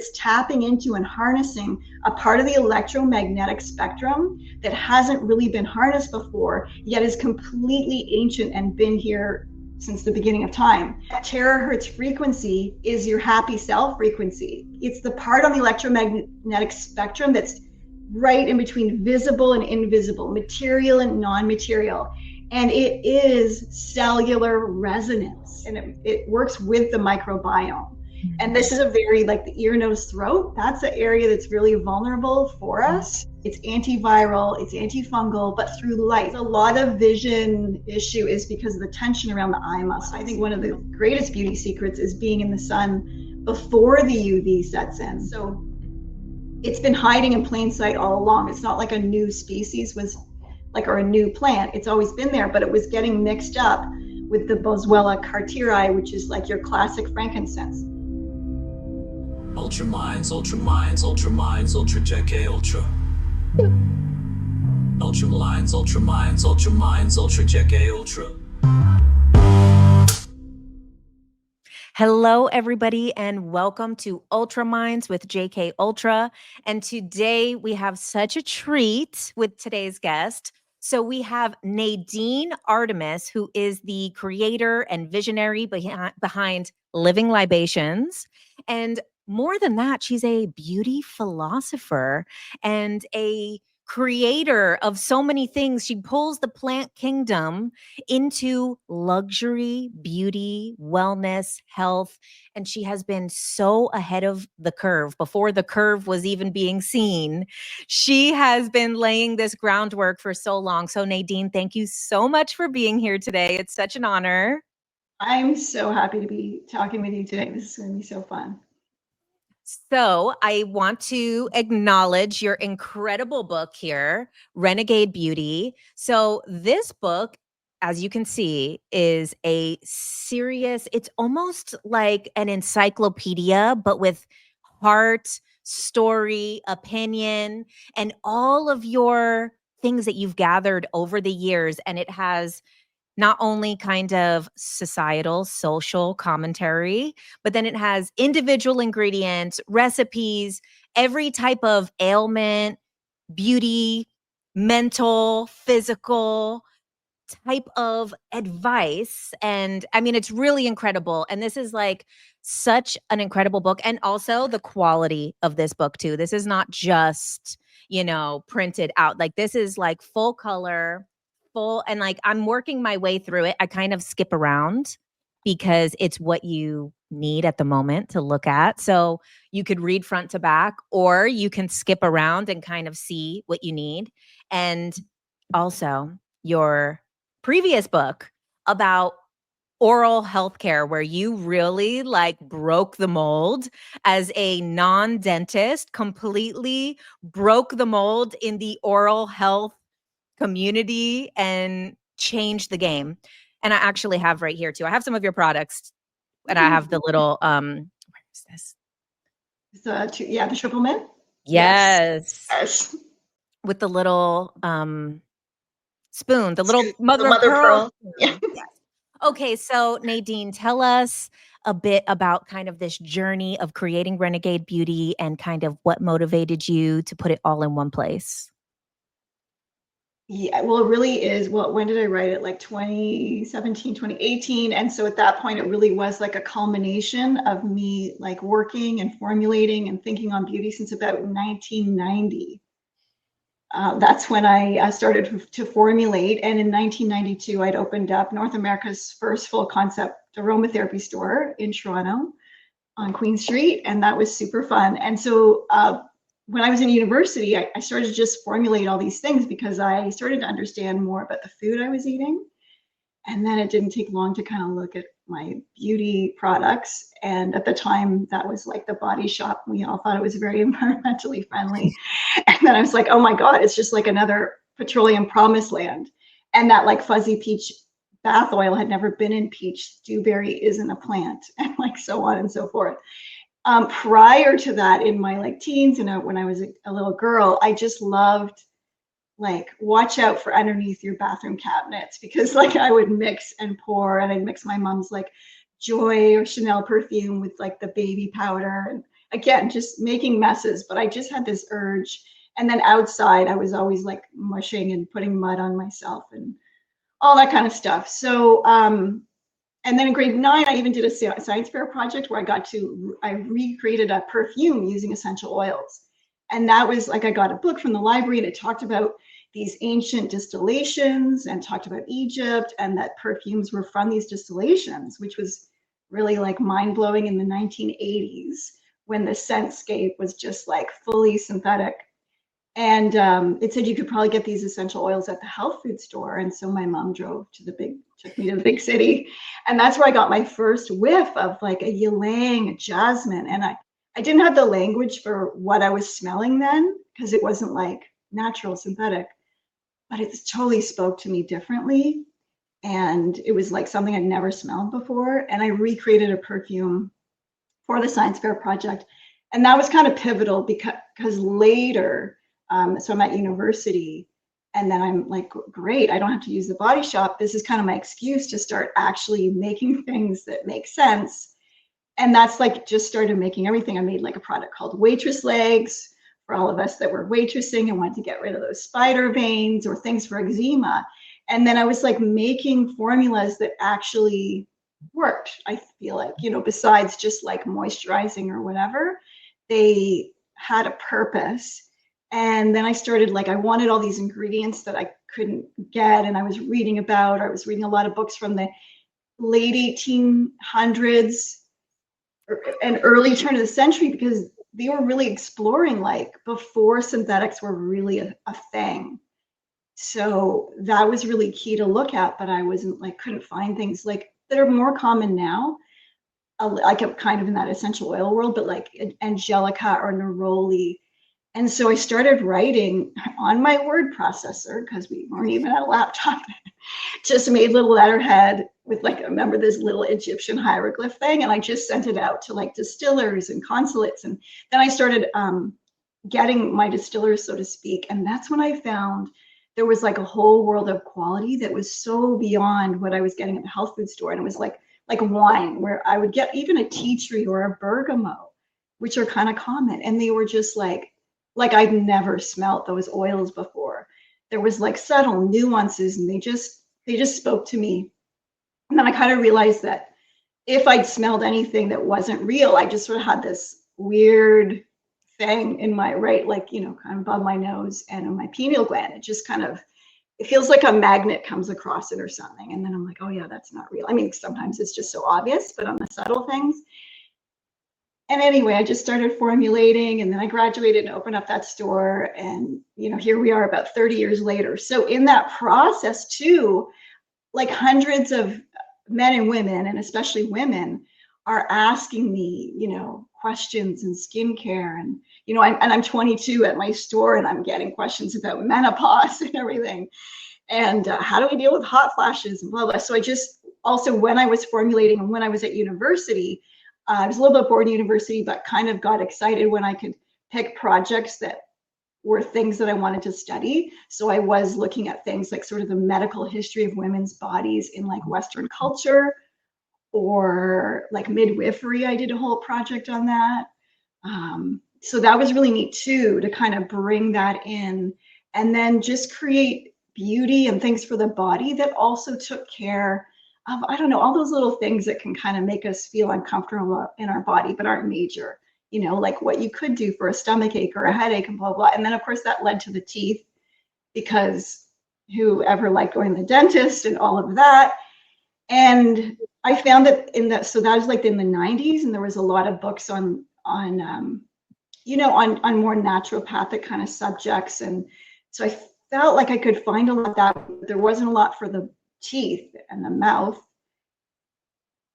It's tapping into and harnessing a part of the electromagnetic spectrum that hasn't really been harnessed before, yet is completely ancient and been here since the beginning of time. TerraHertz frequency is your happy self frequency. It's the part on the electromagnetic spectrum that's right in between visible and invisible, material and non-material. And it is cellular resonance, and it works with the microbiome. And this is a very, like the ear, nose, throat, that's the area that's really vulnerable for us. It's antiviral, it's antifungal, but through light. A lot of vision issue is because of the tension around the eye muscle. I think one of the greatest beauty secrets is being in the sun before the UV sets in. So it's been hiding in plain sight all along. It's not like a new species was like, or a new plant. It's always been there, but it was getting mixed up with the Boswellia cartieri, which is like your classic frankincense. Ultra minds, ultra minds, ultra minds, ultra JK, ultra. Ultra minds, ultra minds, ultra minds, ultra JK, ultra. Hello, everybody, and welcome to Ultra Minds with JK Ultra. And today we have such a treat with today's guest. So we have Nadine Artemis, who is the creator and visionary behind Living Libations. And more than that, she's a beauty philosopher and a creator of so many things. She pulls the plant kingdom into luxury, beauty, wellness, health, and she has been so ahead of the curve before the curve was even being seen. She has been laying this groundwork for so long. So Nadine, thank you so much for being here today. It's such an honor. I'm so happy to be talking with you today. This is going to be so fun. So I want to acknowledge your incredible book here, Renegade Beauty. So this book, as you can see, is a serious, it's almost like an encyclopedia, but with heart, story, opinion, and all of your things that you've gathered over the years. And it has not only kind of societal, social commentary, but then it has individual ingredients, recipes, every type of ailment, beauty, mental, physical type of advice. And I mean, it's really incredible. And this is like such an incredible book. And also the quality of this book too. This is not just, printed out. Like this is like full color, full, and like I'm working my way through it. I kind of skip around because it's what you need at the moment to look at. So you could read front to back, or you can skip around and kind of see what you need. And also your previous book about oral healthcare, where you really like broke the mold as a non-dentist, completely broke the mold in the oral health community and change the game. And I actually have right here too. I have some of your products, and I have the little where is this? The triple mint. Yes. With the little spoon, the little mother of pearl. Yeah. Yes. Okay, so Nadine, tell us a bit about kind of this journey of creating Renegade Beauty and kind of what motivated you to put it all in one place. Yeah, well, it really is. Well, when did I write it? Like 2017, 2018. And so at that point, it really was like a culmination of me like working and formulating and thinking on beauty since about 1990. That's when I started to formulate. And in 1992, I'd opened up North America's first full concept aromatherapy store in Toronto on Queen Street. And that was super fun. And so when I was in university, I started to just formulate all these things because I started to understand more about the food I was eating. And then it didn't take long to kind of look at my beauty products. And at the time, that was like the Body Shop. We all thought it was very environmentally friendly. And then I was like, oh my God, it's just like another petroleum promised land. And that like fuzzy peach bath oil had never been in peach. Dewberry isn't a plant, and like so on and so forth. Prior to that, in my like teens and when I was a little girl, I just loved like watch out for underneath your bathroom cabinets, because like I would mix and pour, and I'd mix my mom's like Joy or Chanel perfume with like the baby powder, and again, just making messes, but I just had this urge. And then outside, I was always like mushing and putting mud on myself and all that kind of stuff. So, and then in grade 9, I even did a science fair project where I recreated a perfume using essential oils. And that was like, I got a book from the library and it talked about these ancient distillations and talked about Egypt and that perfumes were from these distillations, which was really like mind blowing in the 1980s when the scentscape was just like fully synthetic. And it said you could probably get these essential oils at the health food store. And so my mom took me to the big city. And that's where I got my first whiff of like a ylang, a jasmine. And I didn't have the language for what I was smelling then because it wasn't like natural synthetic, but it totally spoke to me differently. And it was like something I'd never smelled before. And I recreated a perfume for the science fair project. And that was kind of pivotal because later, so I'm at university and then I'm like, great, I don't have to use the Body Shop. This is kind of my excuse to start actually making things that make sense. And that's like just started making everything. I made like a product called Waitress Legs for all of us that were waitressing and wanted to get rid of those spider veins or things for eczema. And then I was like making formulas that actually worked. I feel like, besides just like moisturizing or whatever, they had a purpose. And then I started I wanted all these ingredients that I couldn't get. And I was reading a lot of books from the late 1800s and early turn of the century, because they were really exploring before synthetics were really a thing. So that was really key to look at, but I wasn't couldn't find things that are more common now. I'm kind of in that essential oil world, but Angelica or Neroli. And so I started writing on my word processor because we weren't even at a laptop. Just made little letterhead with remember this little Egyptian hieroglyph thing, and I just sent it out to distillers and consulates. And then I started getting my distillers, so to speak. And that's when I found there was a whole world of quality that was so beyond what I was getting at the health food store. And it was like wine, where I would get even a tea tree or a bergamot, which are kind of common. And they were just like I'd never smelt those oils before. There was subtle nuances, and they just spoke to me. And then I kind of realized that if I'd smelled anything that wasn't real, I just sort of had this weird thing in my kind of above my nose and in my pineal gland. It just it feels like a magnet comes across it or something. And then I'm like, oh yeah, that's not real. I mean, sometimes it's just so obvious, but on the subtle things. And anyway, I just started formulating, and then I graduated and opened up that store. And, here we are about 30 years later. So in that process too, hundreds of men and women, and especially women, are asking me, questions in skincare. And, I'm 22 at my store, and I'm getting questions about menopause and everything. And how do we deal with hot flashes and blah, blah. So I just also, when I was formulating and when I was at university, I was a little bit bored in university, but kind of got excited when I could pick projects that were things that I wanted to study. So I was looking at things like sort of the medical history of women's bodies in Western culture, or midwifery. I did a whole project on that. So that was really neat too, to kind of bring that in and then just create beauty and things for the body that also took care of, I don't know, all those little things that can kind of make us feel uncomfortable in our body, but aren't major, what you could do for a stomach ache or a headache and blah, blah. And then of course that led to the teeth, because whoever liked going to the dentist and all of that. And I found that so that was in the 90s, and there was a lot of books on more naturopathic kind of subjects. And so I felt like I could find a lot of that. There wasn't a lot for the teeth and the mouth.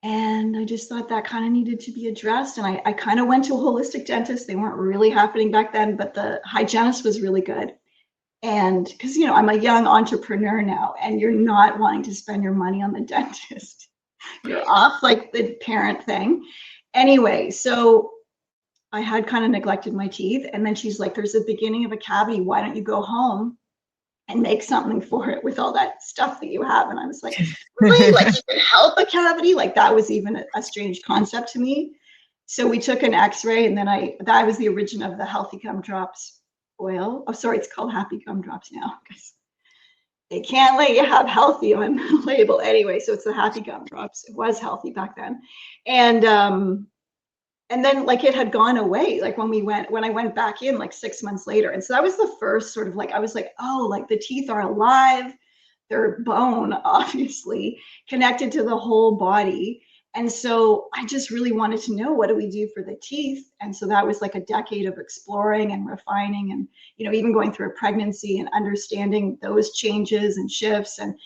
And I just thought that kind of needed to be addressed. And I kind of went to a holistic dentist. They weren't really happening back then, but the hygienist was really good. And because, I'm a young entrepreneur now, and you're not wanting to spend your money on the dentist. You're off the parent thing. Anyway, so I had kind of neglected my teeth. And then she's like, there's a beginning of a cavity. Why don't you go home and make something for it with all that stuff that you have? And I was like, really? You can help a cavity? That was even a strange concept to me. So we took an x-ray, and then that was the origin of the Healthy Gumdrops oil. Oh, sorry, it's called Happy Gumdrops now, because they can't let you have healthy on the label anyway. So it's the Happy Gumdrops. It was healthy back then. And then like it had gone away, like when I went back in like 6 months later. And so that was the first sort of like, I was like, oh, like the teeth are alive. They're bone, obviously, connected to the whole body. And so I just really wanted to know, what do we do for the teeth? And so that was like a decade of exploring and refining, and, you know, even going through a pregnancy and understanding those changes and shifts, and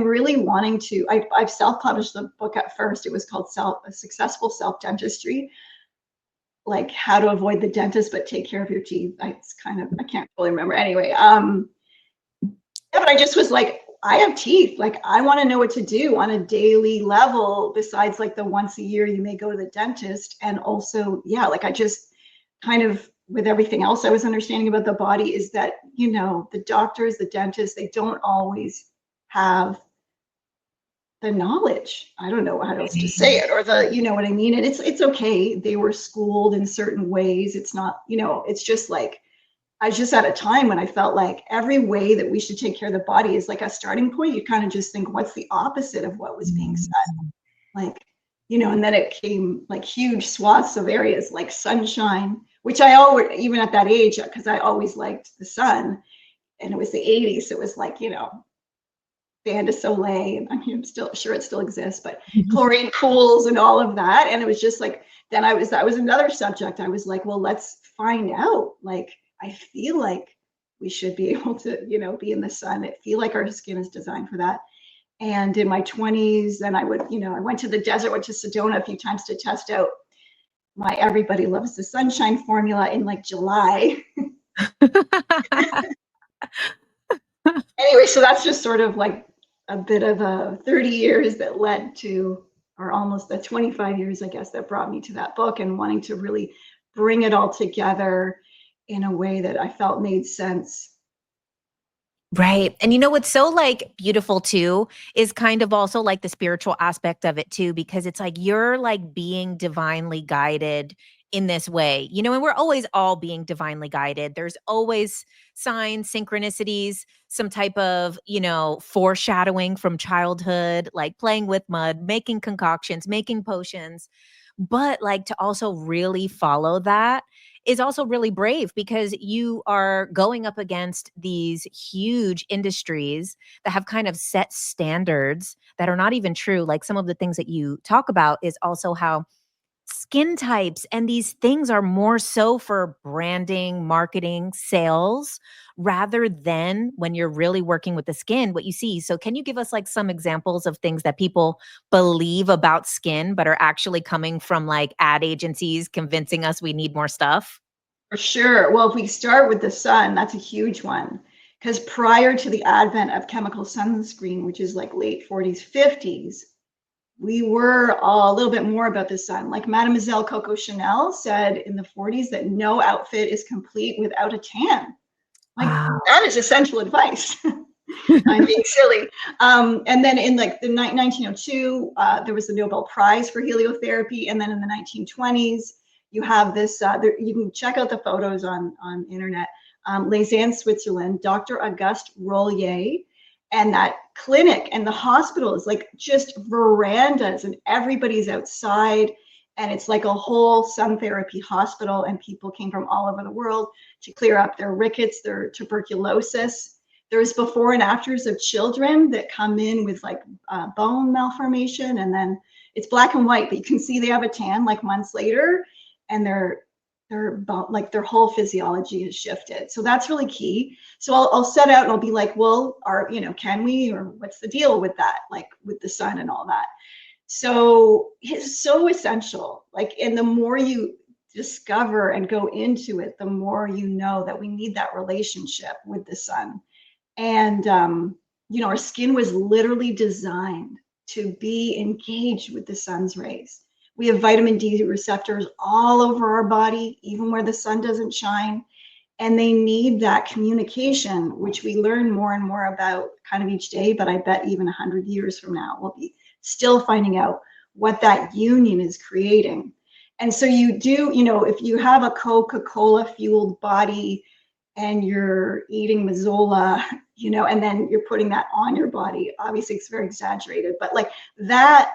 really wanting to, I've self-published the book at first. It was called A Successful Self-Dentistry, like how to avoid the dentist, but take care of your teeth. It's kind of, I can't fully remember. Anyway, yeah, but I just was like, I have teeth. Like, I want to know what to do on a daily level, besides like the once a year you may go to the dentist. And also, yeah, like I just kind of, with everything else I was understanding about the body, is that, you know, the doctors, the dentists, they don't always have the knowledge. I don't know how else to say it, or the, you know what I mean? And it's okay. They were schooled in certain ways. It's not, you know, it's just like, I was just at a time when I felt like every way that we should take care of the body is like a starting point. You kind of just think, what's the opposite of what was being said? Like, you know, and then it came like huge swaths of areas like sunshine, which I always, even at that age, because I always liked the sun, and it was the 80s. So it was like, you know, Bain de Soleil, and I mean, I'm still sure it still exists, but chlorine pools and all of that. And it was just like, then that was another subject. I was like, well, let's find out. Like, I feel like we should be able to, you know, be in the sun. I feel like our skin is designed for that. And in my 20s, then I would, you know, I went to the desert, went to Sedona a few times to test out my Everybody Loves the Sunshine formula in like July. Anyway, so that's just sort of like a bit of a 30 years that led to, or almost the 25 years, I guess, that brought me to that book, and wanting to really bring it all together in a way that I felt made sense. Right. And you know what's so like beautiful too is kind of also like the spiritual aspect of it too, because it's like you're like being divinely guided in this way, you know, and we're always all being divinely guided. There's always signs, synchronicities, some type of, you know, foreshadowing from childhood, like playing with mud, making concoctions, making potions. But like to also really follow that is also really brave, because you are going up against these huge industries that have kind of set standards that are not even true. Like some of the things that you talk about is also how skin types and these things are more so for branding, marketing, sales, rather than when you're really working with the skin, what you see. So can you give us like some examples of things that people believe about skin, but are actually coming from like ad agencies convincing us we need more stuff? For sure. Well, if we start with the sun, that's a huge one. Because prior to the advent of chemical sunscreen, which is like late 40s, 50s, we were all a little bit more about the sun. Like Mademoiselle Coco Chanel said in the 40s that no outfit is complete without a tan. Like, wow, that is essential advice. I'm being silly. And then in like the 1902, there was the Nobel Prize for heliotherapy. And then in the 1920s, you have this, you can check out the photos on internet. Lausanne, Switzerland, Dr. Auguste Rollier, and that clinic and the hospital is like just verandas, and everybody's outside, and it's like a whole sun therapy hospital, and people came from all over the world to clear up their rickets, their tuberculosis. There's before and afters of children that come in with like bone malformation, and then it's black and white, but you can see they have a tan like months later, and their whole physiology has shifted. So that's really key. So I'll set out and I'll be like, well, can we, or what's the deal with that? Like with the sun and all that. So it's so essential. Like, and the more you discover and go into it, the more you know that we need that relationship with the sun. And, our skin was literally designed to be engaged with the sun's rays. We have vitamin D receptors all over our body, even where the sun doesn't shine. And they need that communication, which we learn more and more about kind of each day. But I bet even 100 years from now, we'll be still finding out what that union is creating. And so you do, if you have a Coca-Cola fueled body and you're eating Mazola, and then you're putting that on your body, obviously it's very exaggerated, but like that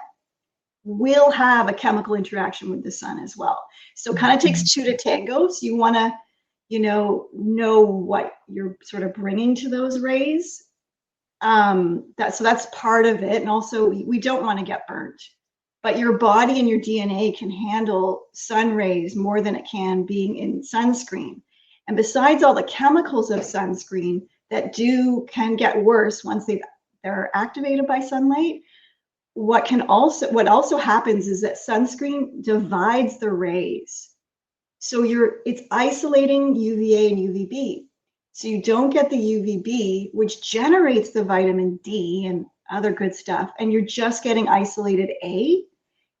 will have a chemical interaction with the sun as well. So it kind of takes two to tango. So you want to, know what you're sort of bringing to those rays. So that's part of it. And also we don't want to get burnt, but your body and your DNA can handle sun rays more than it can being in sunscreen. And besides all the chemicals of sunscreen that can get worse once they're activated by sunlight, what also happens is that sunscreen divides the rays. So it's isolating UVA and UVB. So you don't get the UVB, which generates the vitamin D and other good stuff, and you're just getting isolated A.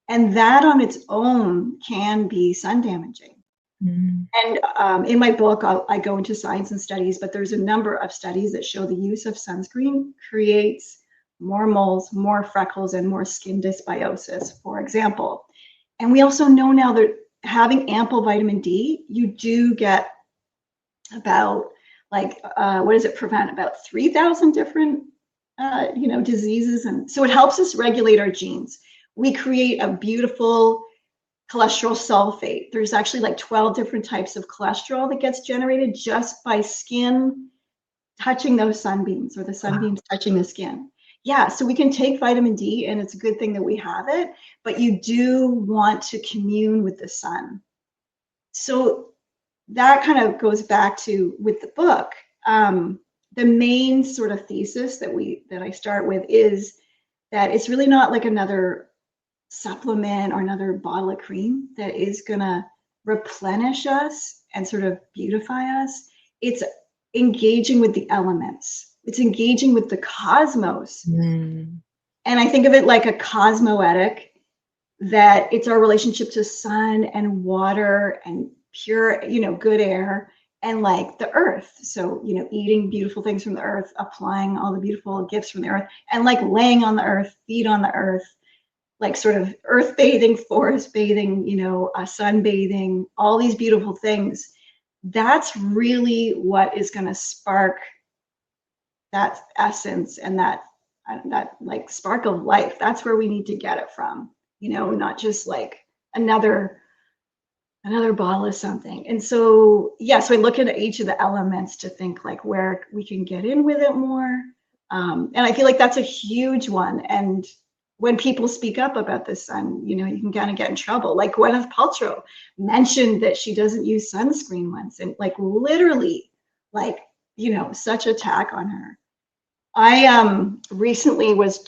And that on its own can be sun damaging. And in my book, I go into science and studies, but there's a number of studies that show the use of sunscreen creates more moles, more freckles, and more skin dysbiosis, for example. And we also know now that having ample vitamin D, you do get about what does it prevent? About 3,000 different, diseases. And so it helps us regulate our genes. We create a beautiful cholesterol sulfate. There's actually like 12 different types of cholesterol that gets generated just by skin touching those sunbeams, or the sunbeams touching the skin. Yeah, so we can take vitamin D, and it's a good thing that we have it, but you do want to commune with the sun. So that kind of goes back to with the book. The main sort of thesis that I start with is that it's really not like another supplement or another bottle of cream that is gonna replenish us and sort of beautify us. It's engaging with the elements. It's engaging with the cosmos. And I think of it like a cosmoetic, that it's our relationship to sun and water and pure, good air, and like the earth. So, eating beautiful things from the earth, applying all the beautiful gifts from the earth, and like laying on the earth, feet on the earth, like sort of earth bathing, forest bathing, sunbathing, all these beautiful things. That's really what is going to spark that essence and that like spark of life. That's where we need to get it from, not just like another bottle of something. And so, so I look at each of the elements to think like where we can get in with it more. And I feel like that's a huge one. And when people speak up about the sun, you can kind of get in trouble. Like Gwyneth Paltrow mentioned that she doesn't use sunscreen once, and like literally, like, such attack on her. I recently was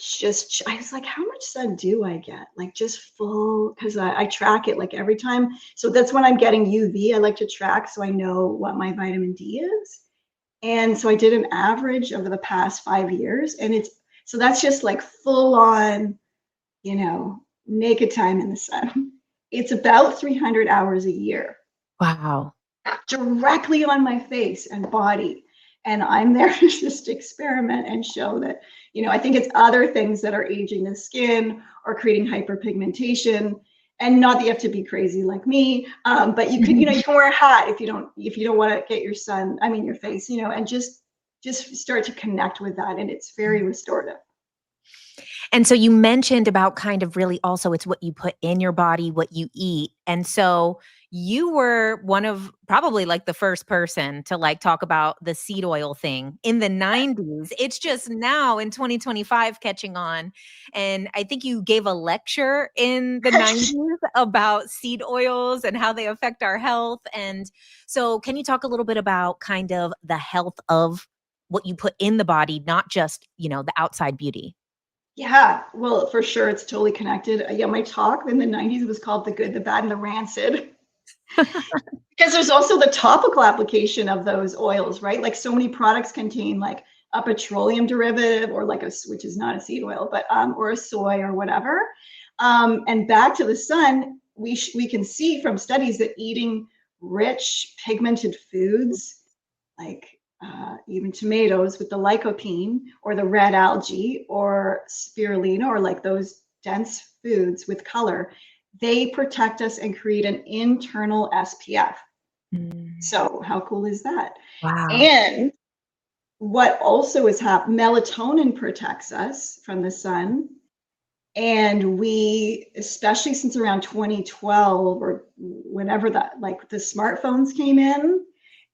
I was like, how much sun do I get? Like just full, because I track it like every time. So that's when I'm getting UV. I like to track so I know what my vitamin D is. And so I did an average over the past 5 years, and so that's just like full on, naked time in the sun. It's about 300 hours a year. Wow. Directly on my face and body. And I'm there to just experiment and show that, I think it's other things that are aging the skin or creating hyperpigmentation. And not that you have to be crazy like me, but you can, you can wear a hat if you don't want to get your face, and just start to connect with that. And it's very restorative. And so you mentioned about kind of really also it's what you put in your body, what you eat. And so you were one of probably like the first person to like talk about the seed oil thing in the 90s. It's just now in 2025 catching on. And I think you gave a lecture in the 90s about seed oils and how they affect our health. And so can you talk a little bit about kind of the health of what you put in the body, not just, the outside beauty? Yeah, well, for sure. It's totally connected. My talk in the 90s was called The Good, the Bad, and the Rancid. Because there's also the topical application of those oils, right? Like so many products contain like a petroleum derivative or like which is not a seed oil, but or a soy or whatever. And back to the sun, we can see from studies that eating rich pigmented foods, like even tomatoes with the lycopene or the red algae or spirulina or like those dense foods with color, they protect us and create an internal SPF. So how cool is that? Wow. And what also is happening, melatonin protects us from the sun. And we, especially since around 2012 or whenever that, like the smartphones came in,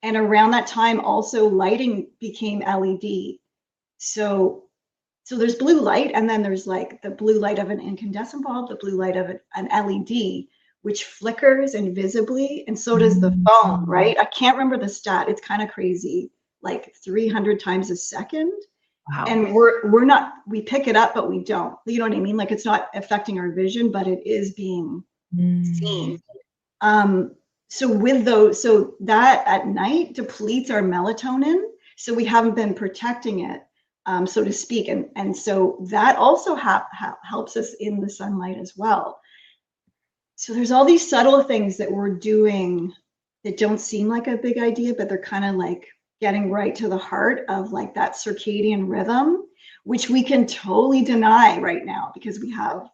and around that time also lighting became LED. So there's blue light, and then there's like the blue light of an incandescent bulb, the blue light of an LED, which flickers invisibly, and so does the phone, right? I can't remember the stat. It's kind of crazy, like 300 times a second. Wow. And we pick it up, but we don't. You know what I mean? Like it's not affecting our vision, but it is being seen. So with those, so that at night depletes our melatonin. So we haven't been protecting it, so to speak. And so that also helps us in the sunlight as well. So there's all these subtle things that we're doing that don't seem like a big idea, but they're kind of like getting right to the heart of like that circadian rhythm, which we can totally deny right now because we have,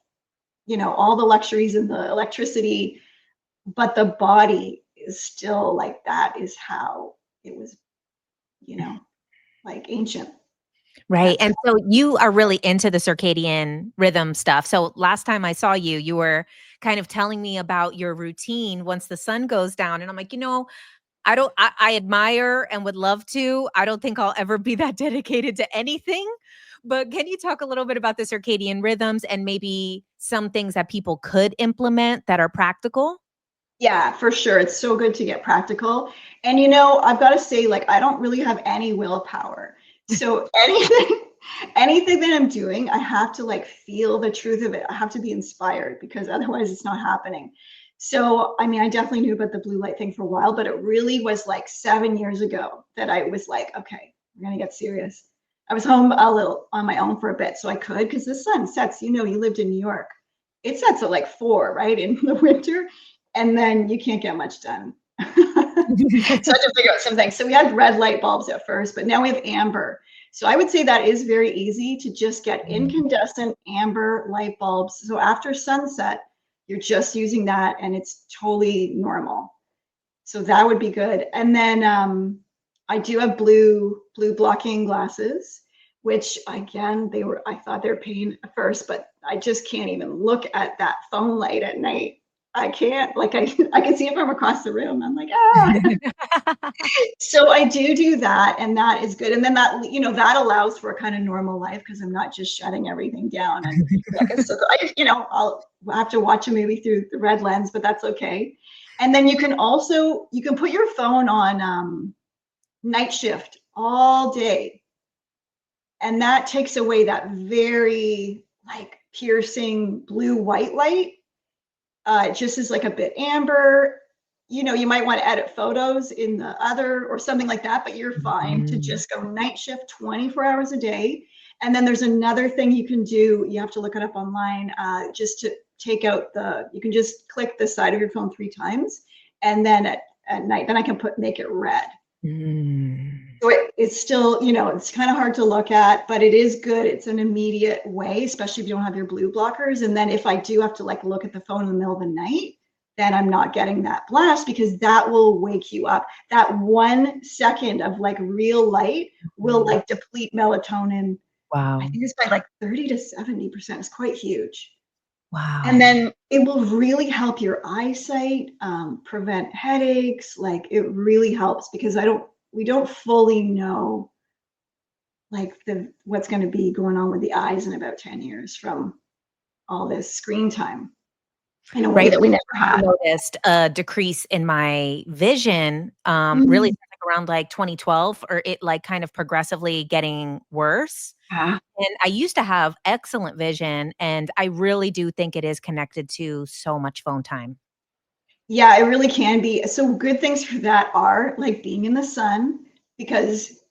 you know, all the luxuries and the electricity, but the body is still like, that is how it was, you know, like ancient. Right. And so you are really into the circadian rhythm stuff. So last time I saw you, you were kind of telling me about your routine once the sun goes down. And I'm like, you know, I admire and would love to. I don't think I'll ever be that dedicated to anything. But can you talk a little bit about the circadian rhythms and maybe some things that people could implement that are practical? Yeah, for sure. It's so good to get practical. And, you know, I've got to say, like, I don't really have any willpower. So anything that I'm doing, I have to like feel the truth of it. I have to be inspired because otherwise it's not happening. So, I mean, I definitely knew about the blue light thing for a while, but it really was like 7 years ago that I was like, okay, we're going to get serious. I was home a little on my own for a bit, so I could, because the sun sets, you know, you lived in New York. It sets at like 4, right, in the winter, and then you can't get much done. So I had to figure out some things. So we had red light bulbs at first, but now we have amber. So I would say that is very easy to just get incandescent amber light bulbs. So after sunset, you're just using that and it's totally normal. So that would be good. And then I do have blue blocking glasses, which again, I thought they were pain at first, but I just can't even look at that phone light at night. I can't, like I can see it from across the room. I'm like, ah. So I do that, and that is good. And then that, you know, that allows for a kind of normal life because I'm not just shutting everything down. And I'll have to watch a movie through the red lens, but that's okay. And then you can put your phone on night shift all day. And that takes away that very like piercing blue white light. It just is like a bit amber. You know, you might want to edit photos in the other or something like that, but you're fine to just go night shift 24 hours a day. And then there's another thing you can do. You have to look it up online, just to take out you can just click the side of your phone 3 times. And then at night, then I can make it red. So it's still, you know, it's kind of hard to look at, but it is good. It's an immediate way, especially if you don't have your blue blockers. And then if I do have to like look at the phone in the middle of the night, then I'm not getting that blast because that will wake you up. That 1 second of like real light will like deplete melatonin. Wow. I think it's by like 30 to 70%. It's quite huge. Wow. And then it will really help your eyesight, prevent headaches. Like it really helps because we don't fully know like what's going to be going on with the eyes in about 10 years from all this screen time in a way that we never had. I noticed a decrease in my vision, really like around like 2012, or it like kind of progressively getting worse. And I used to have excellent vision, and I really do think it is connected to so much phone time. Yeah, it really can be. So good things for that are like being in the sun, because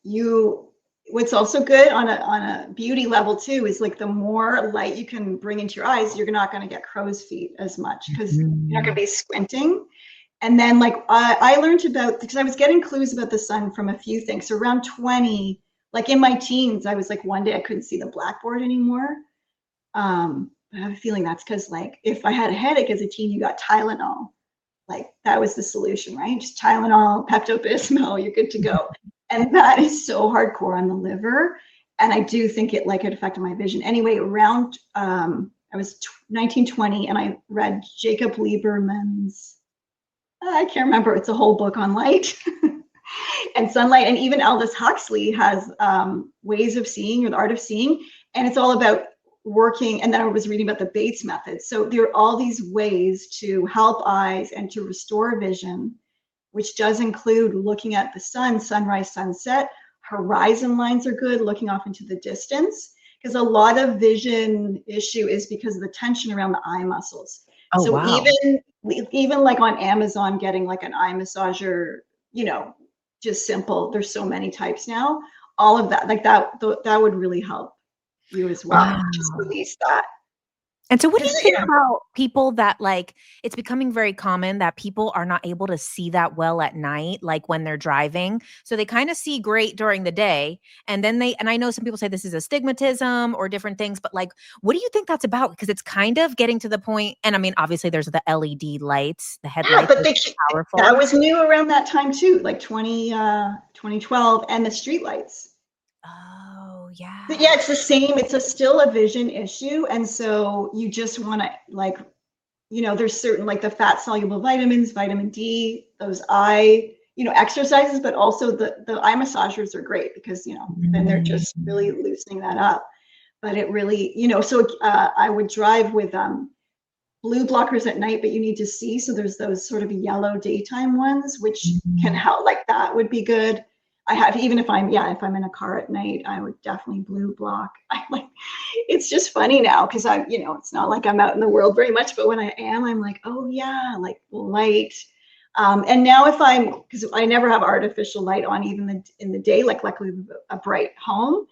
what's also good on a beauty level too is like the more light you can bring into your eyes, you're not going to get crow's feet as much because you're not going to be squinting. And then like I learned because I was getting clues about the sun from a few things. So around 20, like in my teens, I was like one day I couldn't see the blackboard anymore. But I have a feeling that's because, like, if I had a headache as a teen, you got Tylenol. Like, that was the solution, right? Just Tylenol, Pepto-Bismol, you're good to go. And that is so hardcore on the liver. And I do think it affected my vision. Anyway, around, I was 1920, and I read Jacob Lieberman's, I can't remember, it's a whole book on light and sunlight. And even Aldous Huxley has Ways of Seeing, or The Art of Seeing. And it's all about working. And then I was reading about the Bates method. So there are all these ways to help eyes and to restore vision, which does include looking at the sun, sunrise, sunset. Horizon lines are good, looking off into the distance, because a lot of vision issue is because of the tension around the eye muscles. Oh, So wow. even like on Amazon, getting like an eye massager, you know, just simple. There's so many types now. All of that, like that would really help you as well. Wow. Just release that. And so what do you think about people that, like, it's becoming very common that people are not able to see that well at night, like when they're driving. So they kind of see great during the day. And then and I know some people say this is astigmatism or different things, but like, what do you think that's about? Because it's kind of getting to the point, and I mean, obviously there's the LED lights, the headlights. Yeah, but powerful. That was new around that time too, like 2012, and the street lights. Oh, yeah. But yeah, it's the same. It's still a vision issue. And so you just want to, like, you know, there's certain, like the fat soluble vitamins, vitamin D, those eye, you know, exercises, but also the eye massagers are great because, you know, then they're just really loosening that up. But it really, you know, so I would drive with blue blockers at night, but you need to see. So there's those sort of yellow daytime ones, which can help, like that would be good. I have, even if I'm in a car at night, I would definitely blue block. It's just funny now because you know, it's not like I'm out in the world very much, but when I am, I'm like, oh yeah, like light. And now because I never have artificial light on even in the day, like luckily a bright home.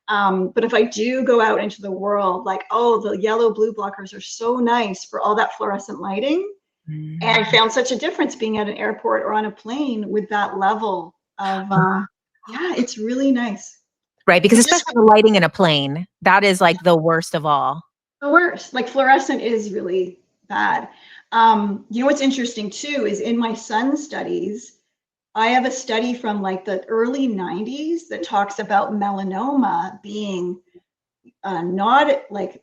But if I do go out into the world, like, oh, the yellow blue blockers are so nice for all that fluorescent lighting. And I found such a difference being at an airport or on a plane with that level of, yeah, it's really nice. Right, because especially the lighting in a plane, that is like the worst of all. The worst, like fluorescent is really bad. You know what's interesting too is in my son's studies, I have a study from like the early 90s that talks about melanoma being not like,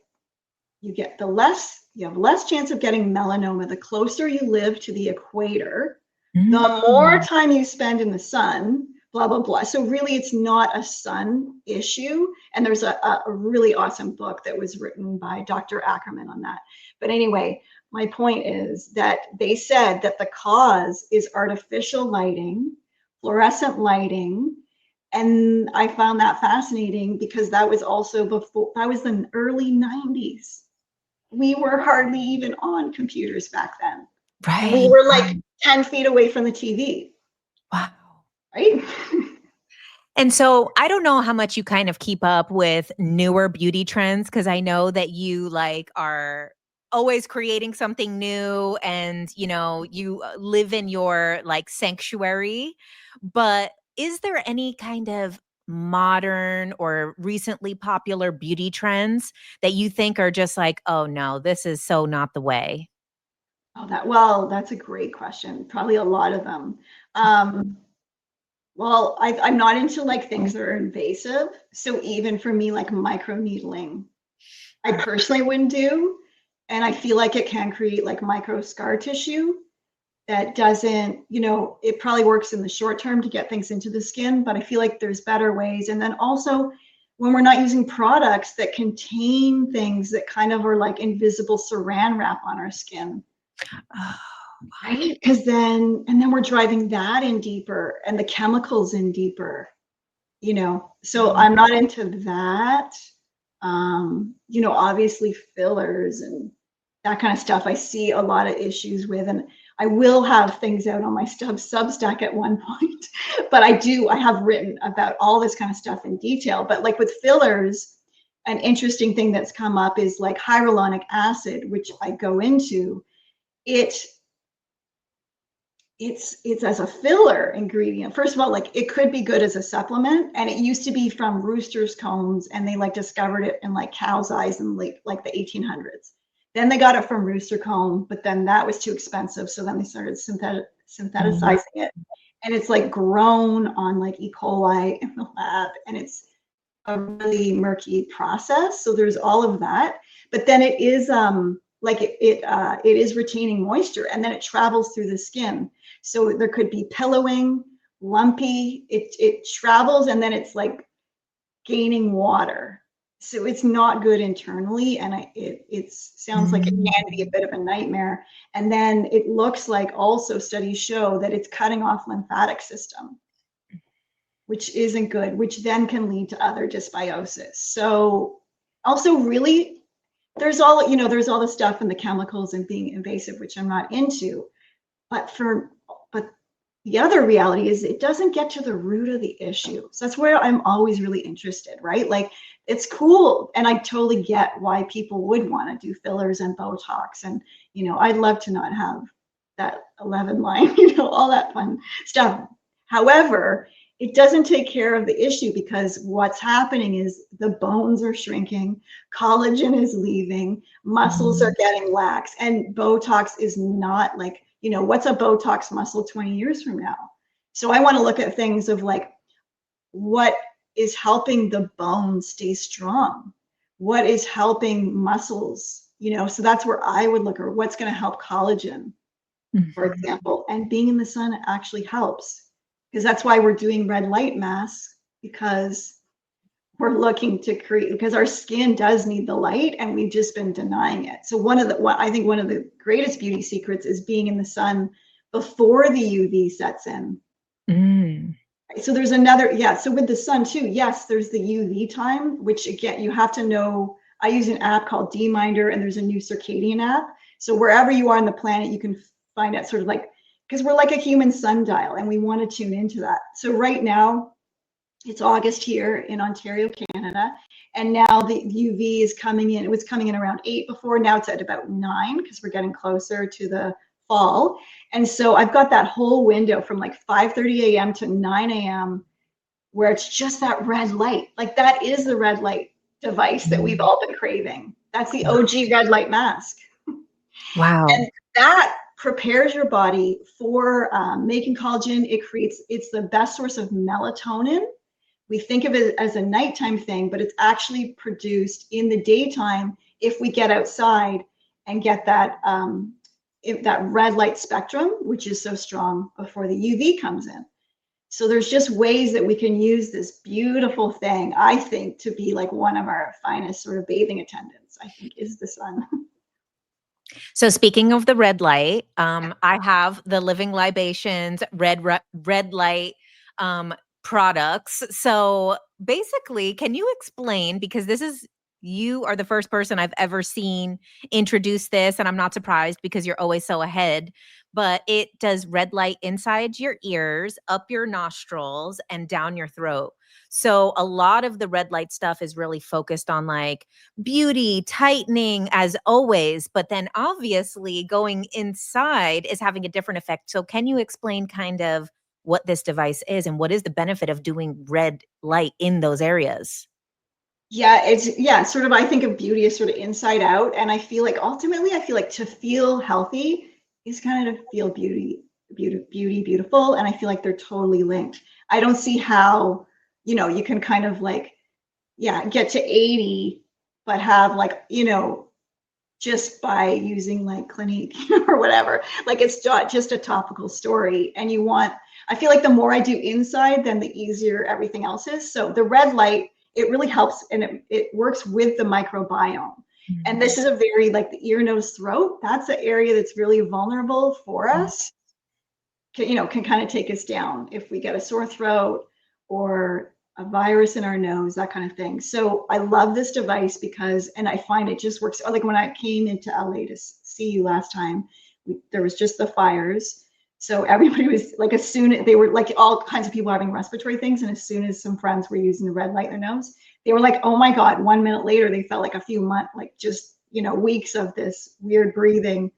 you have less chance of getting melanoma the closer you live to the equator, the more time you spend in the sun, blah, blah, blah. So really it's not a sun issue. And there's a really awesome book that was written by Dr. Ackerman on that. But anyway, my point is that they said that the cause is artificial lighting, fluorescent lighting. And I found that fascinating because that was also that was the early 90s. We were hardly even on computers back then. Right. And we were like 10 feet away from the TV. Wow. Right. And so I don't know how much you kind of keep up with newer beauty trends, because I know that you like are always creating something new and, you know, you live in your like sanctuary. But is there any kind of modern or recently popular beauty trends that you think are just like, oh no, this is so not the way? Oh, that's a great question. Probably a lot of them. Well, I'm not into like things that are invasive. So even for me, like microneedling, I personally wouldn't do. And I feel like it can create like micro scar tissue that doesn't, you know, it probably works in the short term to get things into the skin, but I feel like there's better ways. And then also when we're not using products that contain things that kind of are like invisible saran wrap on our skin. Oh, right? Because then we're driving that in deeper and the chemicals in deeper, you know, so I'm not into that. You know, obviously fillers and that kind of stuff I see a lot of issues with, and I will have things out on my Substack at one point, but I have written about all this kind of stuff in detail. But like with fillers, an interesting thing that's come up is like hyaluronic acid, which I go into. It it's as a filler ingredient. First of all, like it could be good as a supplement, and it used to be from rooster's combs, and they like discovered it in like cow's eyes in like the 1800s. Then they got it from rooster comb, but then that was too expensive, so then they started syntheticizing it, and it's like grown on like E. coli in the lab, and it's a really murky process. So there's all of that, but then it is like it is retaining moisture, and then it travels through the skin. So there could be pillowing, lumpy. It travels, and then it's like gaining water. So it's not good internally, and it sounds like it can be a bit of a nightmare. And then it looks like also studies show that it's cutting off lymphatic system, which isn't good, which then can lead to other dysbiosis. So also really, there's all the stuff and the chemicals and being invasive, which I'm not into. But the other reality is it doesn't get to the root of the issue. So that's where I'm always really interested, right? Like it's cool. And I totally get why people would want to do fillers and Botox. And, I'd love to not have that 11 line, all that fun stuff. However, it doesn't take care of the issue, because what's happening is the bones are shrinking, collagen is leaving, muscles are getting lax, and Botox is not like, what's a Botox muscle 20 years from now? So I want to look at things of like, what is helping the bones stay strong? What is helping muscles? So that's where I would look, or what's going to help collagen, for example. And being in the sun actually helps, because that's why we're doing red light masks, because we're looking to create, because our skin does need the light, and we've just been denying it. So I think one of the greatest beauty secrets is being in the sun before the UV sets in. So there's another, so with the sun too, yes, there's the UV time, which again, you have to know. I use an app called D-Minder, and there's a new Circadian app. So wherever you are on the planet, you can find out sort of like, because we're like a human sundial, and we want to tune into that. So right now, it's August here in Ontario, Canada, and now the UV is coming in. It was coming in around 8 before. Now it's at about 9, because we're getting closer to the fall. And so I've got that whole window from like 5:30 a.m. to 9 a.m. where it's just that red light. Like that is the red light device that we've all been craving. That's the OG red light mask. Wow. And that prepares your body for making collagen. It's the best source of melatonin. We think of it as a nighttime thing, but it's actually produced in the daytime if we get outside and get that red light spectrum, which is so strong before the UV comes in. So there's just ways that we can use this beautiful thing, I think, to be like one of our finest sort of bathing attendants, I think, is the sun. So speaking of the red light, I have the Living Libations red light products. So basically, can you explain, because you are the first person I've ever seen introduce this, and I'm not surprised because you're always so ahead, but it does red light inside your ears, up your nostrils, and down your throat. So a lot of the red light stuff is really focused on like beauty, tightening as always, but then obviously going inside is having a different effect. So can you explain kind of what this device is and what is the benefit of doing red light in those areas? Sort of, I think of beauty as sort of inside out. And I feel like ultimately, to feel healthy is kind of to feel beautiful. And I feel like they're totally linked. I don't see how, you can kind of like, get to 80, but have like, just by using like Clinique or whatever, like it's just a topical story. And I feel like the more I do inside, then the easier everything else is. So the red light, it really helps, and it works with the microbiome. And this is a very, like the ear, nose, throat, that's the area that's really vulnerable for us, can kind of take us down if we get a sore throat or a virus in our nose, that kind of thing. So I love this device and I find it just works. Like when I came into LA to see you last time, there was just the fires. So everybody was like, as soon as they were like all kinds of people having respiratory things. And as soon as some friends were using the red light in their nose, they were like, oh my God, 1 minute later, they felt like a few months, like just, weeks of this weird breathing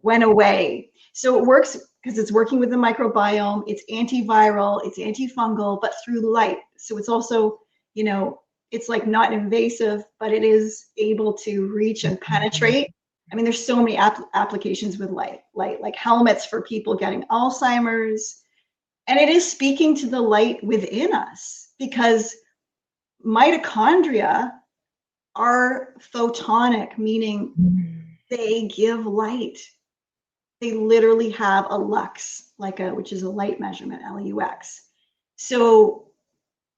went away. So it works because it's working with the microbiome. It's antiviral, it's antifungal, but through light. So it's also, you know, it's like not invasive, but it is able to reach and penetrate. I mean, there's so many applications with light, like helmets for people getting Alzheimer's. And it is speaking to the light within us, because mitochondria are photonic, meaning they give light. They literally have a lux, which is a light measurement, LUX. So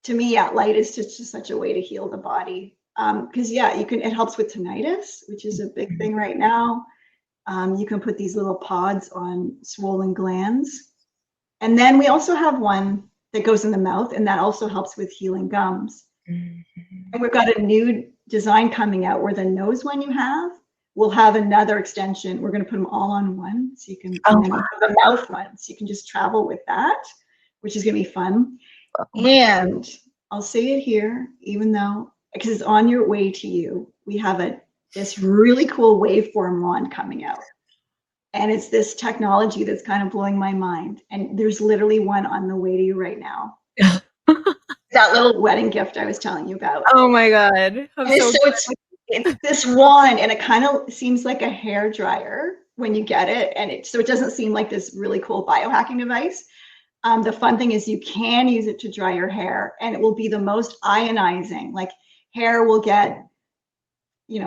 to me, yeah, light is just such a way to heal the body. Because it helps with tinnitus, which is a big thing right now. You can put these little pods on swollen glands. And then we also have one that goes in the mouth, and that also helps with healing gums. And we've got a new design coming out where the nose one you have will have another extension. We're going to put them all on one, so you can the mouth one, so you can just travel with that, which is going to be fun. And I'll say it here, even though, because it's on your way to you, we have this really cool waveform wand coming out. And it's this technology that's kind of blowing my mind. And there's literally one on the way to you right now. That little wedding gift I was telling you about. Oh my God. It's this wand, and it kind of seems like a hair dryer when you get it. And so it doesn't seem like this really cool biohacking device. The fun thing is you can use it to dry your hair, and it will be the most ionizing. Like, hair will get,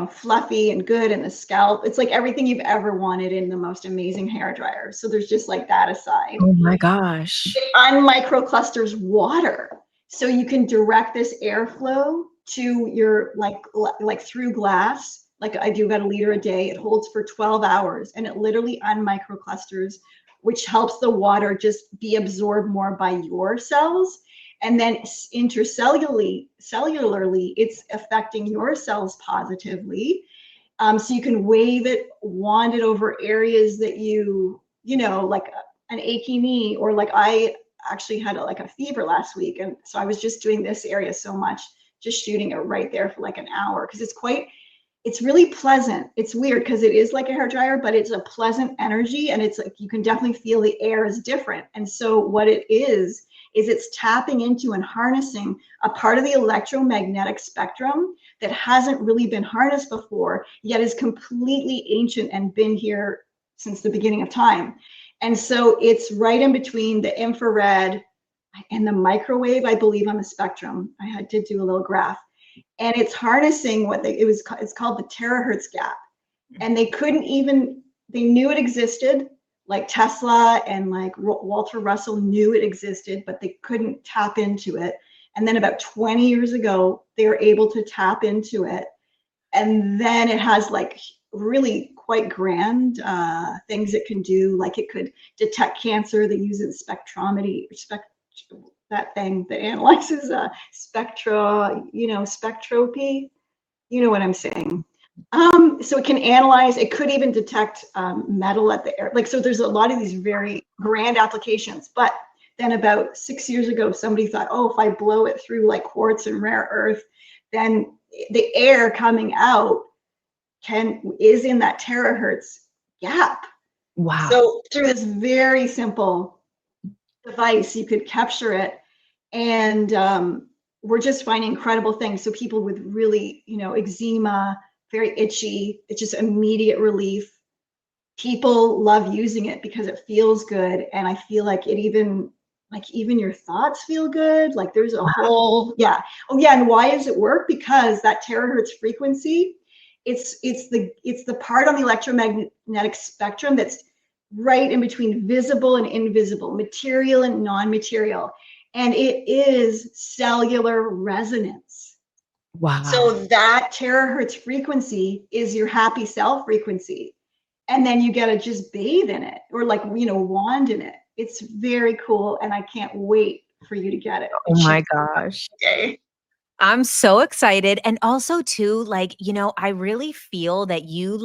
fluffy and good in the scalp. It's like everything you've ever wanted in the most amazing hair dryer. So there's just like that aside. Oh my gosh. It unmicroclusters water. So you can direct this airflow to your, like through glass. Like I do about a liter a day. It holds for 12 hours, and it literally unmicroclusters, which helps the water just be absorbed more by your cells. And then cellularly, it's affecting your cells positively. So you can wave it, wand it over areas that like an achy knee, or like I actually had a fever last week. And so I was just doing this area so much, just shooting it right there for like an hour, because it's really pleasant. It's weird because it is like a hair dryer, but it's a pleasant energy, and it's like you can definitely feel the air is different. And so what it is it's tapping into and harnessing a part of the electromagnetic spectrum that hasn't really been harnessed before, yet is completely ancient and been here since the beginning of time. And so it's right in between the infrared and the microwave, I believe, on the spectrum. I did do a little graph. And it's harnessing it's called the TerraHertz gap. And they knew it existed, like Tesla and like Walter Russell knew it existed, but they couldn't tap into it. And then about 20 years ago, they were able to tap into it. And then it has like really quite grand things it can do. Like it could detect cancer. They use it spectrometry, that thing that analyzes spectropy. You know what I'm saying. So it can analyze, it could even detect metal at the air. So there's a lot of these very grand applications. But then about 6 years ago, somebody thought, if I blow it through like quartz and rare earth, then the air coming out is in that terahertz gap. Wow. So through this very simple device, you could capture it. And we're just finding incredible things. So people with really, eczema, very itchy, it's just immediate relief. People love using it because it feels good. And I feel like even your thoughts feel good. Like there's a whole, yeah. Oh yeah. And why does it work? Because that terahertz frequency, it's the part on the electromagnetic spectrum that's right in between visible and invisible, material and non-material. And it is cellular resonance. Wow. So that terahertz frequency is your happy cell frequency. And then you get to just bathe in it, or wand in it. It's very cool. And I can't wait for you to get it. Oh my gosh. Okay. I'm so excited. And also too, I really feel that you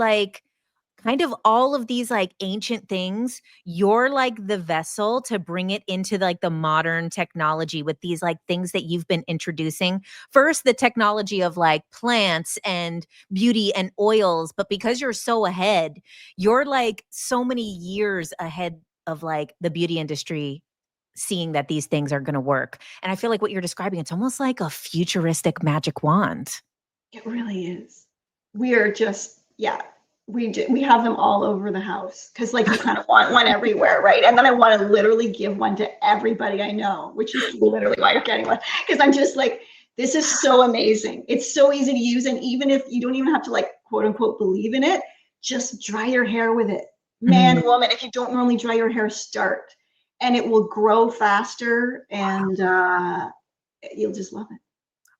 kind of all of these ancient things, you're like the vessel to bring it into the modern technology with these things that you've been introducing. First, the technology of plants and beauty and oils, but because you're so ahead, you're so many years ahead of like the beauty industry seeing that these things are going to work. And I feel like what you're describing, it's almost like a futuristic magic wand. It really is. We are just, yeah, we have them all over the house because like you kind of want one everywhere, right? And then I want to literally give one to everybody I know, which is literally why you're getting one. Because I'm just like, this is so amazing. It's so easy to use. And even if you don't even have to like, quote unquote, believe in it, just dry your hair with it. Man, woman, if you don't normally dry your hair, start. And it will grow faster and you'll just love it.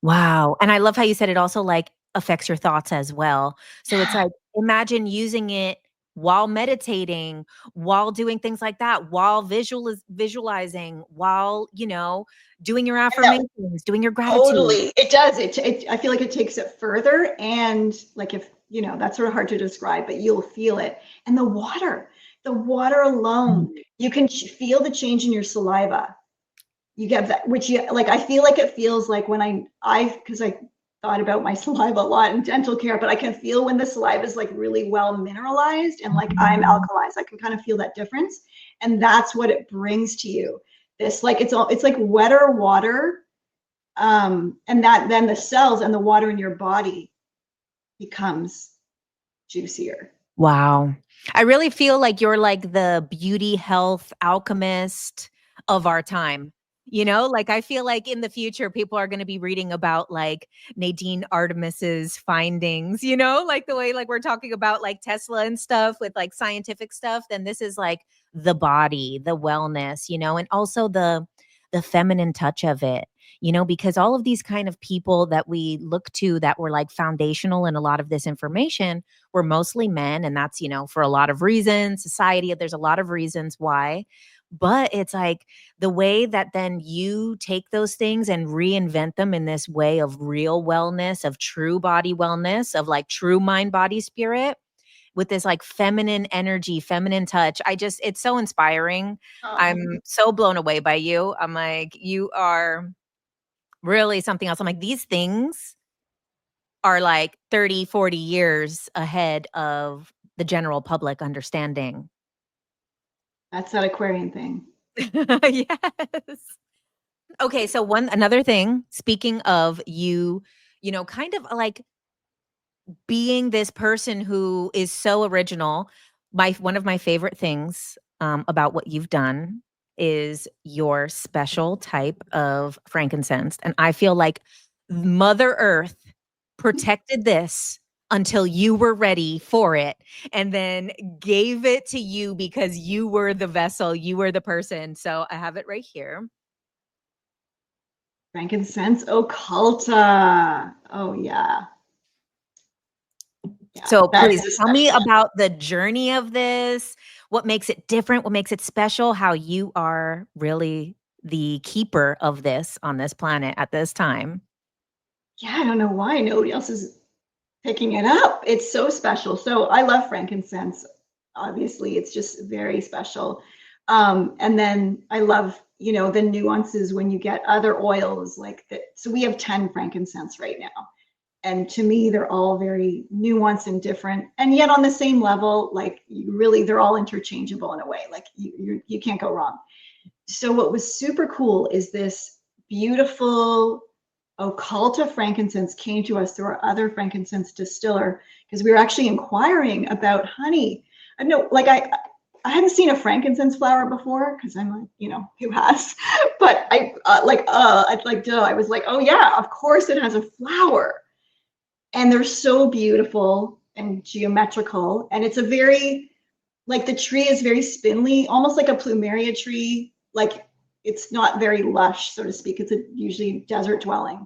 Wow. And I love how you said it also like affects your thoughts as well. So it's like, imagine using it while meditating, while doing things like that, while visualizing, while, you know, doing your affirmations, doing your gratitude. Totally. It does. I feel like it takes it further. And like, if, you know, that's sort of hard to describe, but you'll feel it. And the water alone, you can feel the change in your saliva. You get that, which you like, I feel like it feels like when because I thought about my saliva a lot in dental care, but I can feel when the saliva is like really well mineralized and like I'm alkalized. I can kind of feel that difference. And that's what it brings to you. This, like, it's like wetter water. And that then the cells and the water in your body becomes juicier. Wow. I really feel like you're like the beauty health alchemist of our time. You know, like I feel like in the future, people are going to be reading about like Nadine Artemis's findings, you know, like the way like we're talking about like Tesla and stuff with like scientific stuff. Then this is like the body, the wellness, you know, and also the feminine touch of it, you know, because all of these kind of people that we look to that were like foundational in a lot of this information were mostly men. And that's, you know, for a lot of reasons, society, there's a lot of reasons why. But it's like the way that then you take those things and reinvent them in this way of real wellness, of true body wellness, of like true mind, body, spirit with this like feminine energy, feminine touch. It's so inspiring. I'm so blown away by you. I'm like, you are really something else. I'm like, these things are like 30, 40 years ahead of the general public understanding. That's that Aquarian thing. Yes. Okay, so another thing, speaking of you, you know, kind of like being this person who is so original, one of my favorite things about what you've done is your special type of frankincense. And I feel like Mother Earth protected this until you were ready for it and then gave it to you because you were the vessel, you were the person. So I have it right here. Frankincense Occulta. Oh, yeah. So please tell me about the journey of this, what makes it different, what makes it special, how you are really the keeper of this on this planet at this time. Yeah, I don't know why nobody else is picking it up. It's so special. So I love frankincense. Obviously, it's just very special. And then I love, you know, the nuances when you get other oils like that. So we have 10 frankincense right now. And to me, they're all very nuanced and different. And yet on the same level, like they're all interchangeable in a way. Like you can't go wrong. So what was super cool is this beautiful Occulta frankincense came to us through our other frankincense distiller because we were actually inquiring about honey. I know, like I hadn't seen a frankincense flower before because I'm like, you know, who has? But I was like, oh yeah, of course it has a flower, and they're so beautiful and geometrical, and it's a very like the tree is very spindly, almost like a plumeria tree. Like it's not very lush, so to speak. It's usually desert dwelling.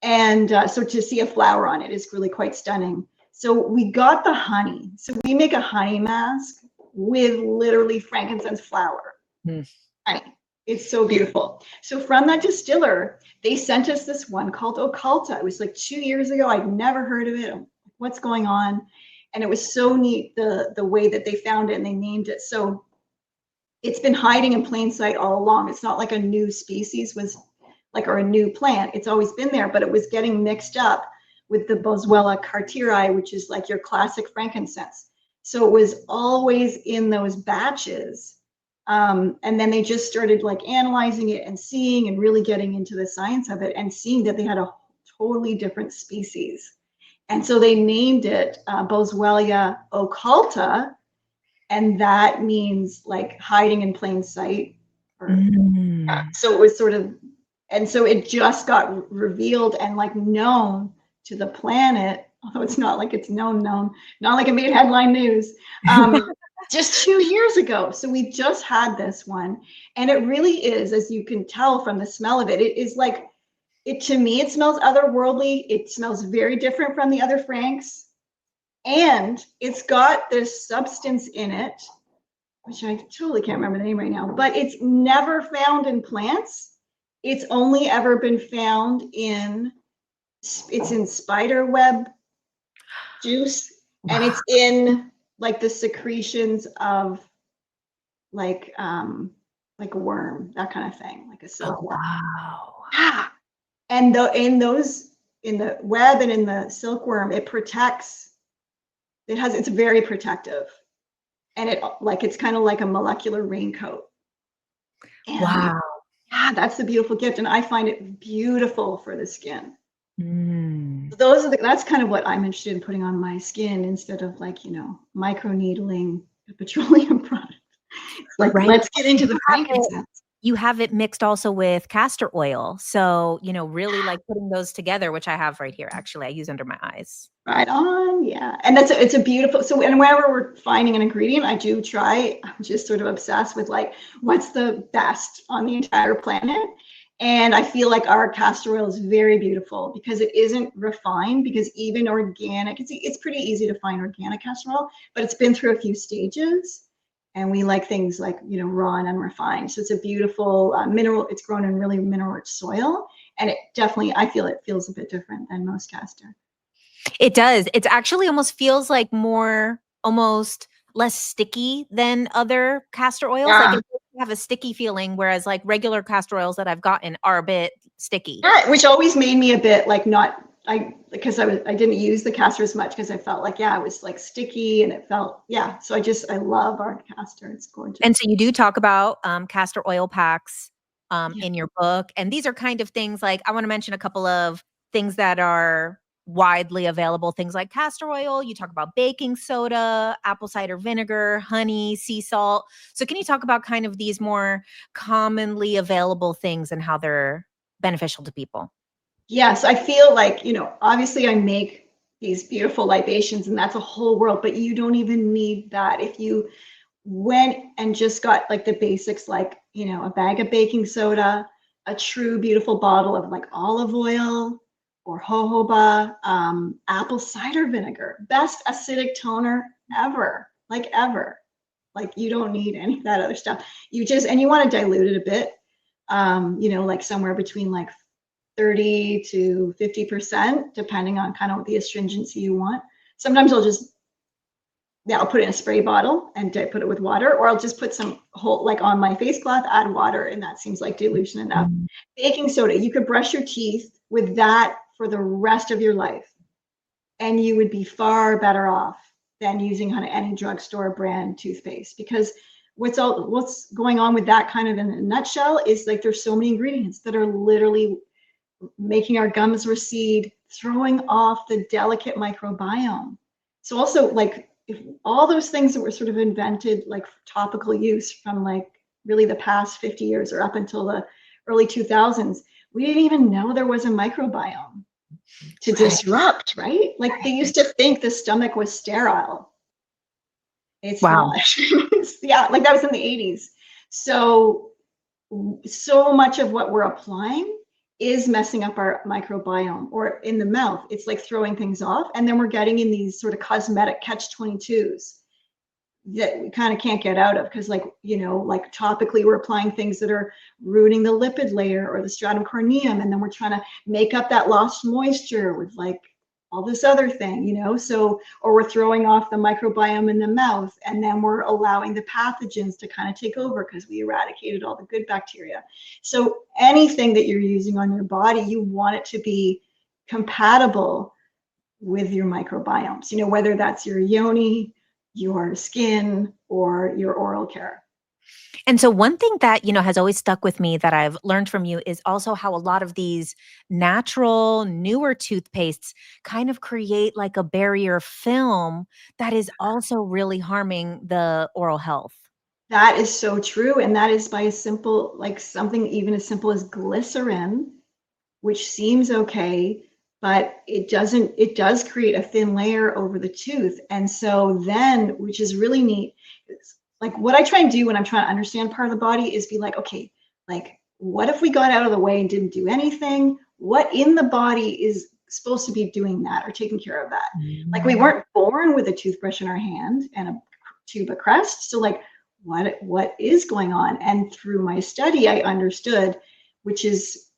And so to see a flower on it is really quite stunning. So we got the honey. So we make a honey mask with literally frankincense flower. Honey. It's so beautiful. So from that distiller, they sent us this one called Occulta. It was like 2 years ago. I'd never heard of it. What's going on? And it was so neat, the way that they found it and they named it. So it's been hiding in plain sight all along. It's not like a new species or a new plant. It's always been there, but it was getting mixed up with the Boswellia cartieri, which is like your classic frankincense. So it was always in those batches And then they just started like analyzing it and seeing and really getting into the science of it and seeing that they had a totally different species. And so they named it Boswellia occulta, and that means like hiding in plain sight. So it was sort of, and so it just got revealed and like known to the planet, although it's not like it's known, not like it made headline news, just 2 years ago. So we just had this one, and it really is, as you can tell from the smell of it, it is like, to me, it smells otherworldly. It smells very different from the other Franks. And it's got this substance in it, which I totally can't remember the name right now, but it's never found in plants. It's only ever been found it's in spider web juice, and it's in like the secretions of like a worm, that kind of thing, like a silkworm. Wow. And in the web and in the silkworm, it protects. It's very protective, and it's kind of like a molecular raincoat. And wow. Yeah, that's the beautiful gift, and I find it beautiful for the skin. Mm. That's kind of what I'm interested in putting on my skin, instead of like, micro needling a petroleum product. It's like, Right. let's get into the frankincense. You have it mixed also with castor oil. So, really like putting those together, which I have right here. Actually, I use under my eyes. Right on. Yeah. And it's a beautiful, and whenever we're finding an ingredient, I do try, I'm just sort of obsessed with like, what's the best on the entire planet. And I feel like our castor oil is very beautiful because it isn't refined, because even organic, it's pretty easy to find organic castor oil, but it's been through a few stages. And we like things like, raw and unrefined. So it's a beautiful mineral. It's grown in really mineral-rich soil. And it definitely, I feel it feels a bit different than most castor. It does. It actually almost feels like almost less sticky than other castor oils. Yeah. Like it have a sticky feeling, whereas like regular castor oils that I've gotten are a bit sticky. Yeah, which always made me a bit like because I didn't use the castor as much, because I felt like, it was like sticky, and it felt, so I love our castor. It's gorgeous. And so you do talk about castor oil packs in your book, and these are kind of things like, I want to mention a couple of things that are widely available, things like castor oil. You talk about baking soda, apple cider vinegar, honey, sea salt. So can you talk about kind of these more commonly available things and how they're beneficial to people? Yes, I feel like, obviously I make these beautiful libations, and that's a whole world, but you don't even need that. If you went and just got like the basics, like, a bag of baking soda, a true beautiful bottle of like olive oil or jojoba, apple cider vinegar, best acidic toner ever, like ever. Like, you don't need any of that other stuff. And you want to dilute it a bit, like somewhere between like 30 to 50%, depending on kind of the astringency you want. Sometimes I'll put it in a spray bottle and put it with water, or I'll just put some like on my face cloth, add water, and that seems like dilution enough. Baking soda, you could brush your teeth with that for the rest of your life, and you would be far better off than using any drugstore brand toothpaste, because what's going on with that, kind of in a nutshell, is like there's so many ingredients that are literally making our gums recede, throwing off the delicate microbiome. So also, like, if all those things that were sort of invented, like topical use from like really the past 50 years or up until the early 2000s, we didn't even know there was a microbiome to disrupt, right? Like, they used to think the stomach was sterile. It's not. Like that was in the 80s. So much of what we're applying is messing up our microbiome, or in the mouth, it's like throwing things off. And then we're getting in these sort of cosmetic catch-22s that we kind of can't get out of, because like, like topically we're applying things that are ruining the lipid layer or the stratum corneum, and then we're trying to make up that lost moisture with like all this other thing, or we're throwing off the microbiome in the mouth, and then we're allowing the pathogens to kind of take over because we eradicated all the good bacteria. So anything that you're using on your body, you want it to be compatible with your microbiomes, whether that's your yoni, your skin, or your oral care. And so one thing that, has always stuck with me that I've learned from you is also how a lot of these natural, newer toothpastes kind of create like a barrier film that is also really harming the oral health. That is so true. And that is by a simple, like something even as simple as glycerin, which seems okay, but it does create a thin layer over the tooth. And so then, which is really neat, like what I try and do when I'm trying to understand part of the body is be like, okay, like what if we got out of the way and didn't do anything? What in the body is supposed to be doing that or taking care of that? Like we weren't born with a toothbrush in our hand and a tube of Crest. So like, what is going on? And through my study, I understood, which is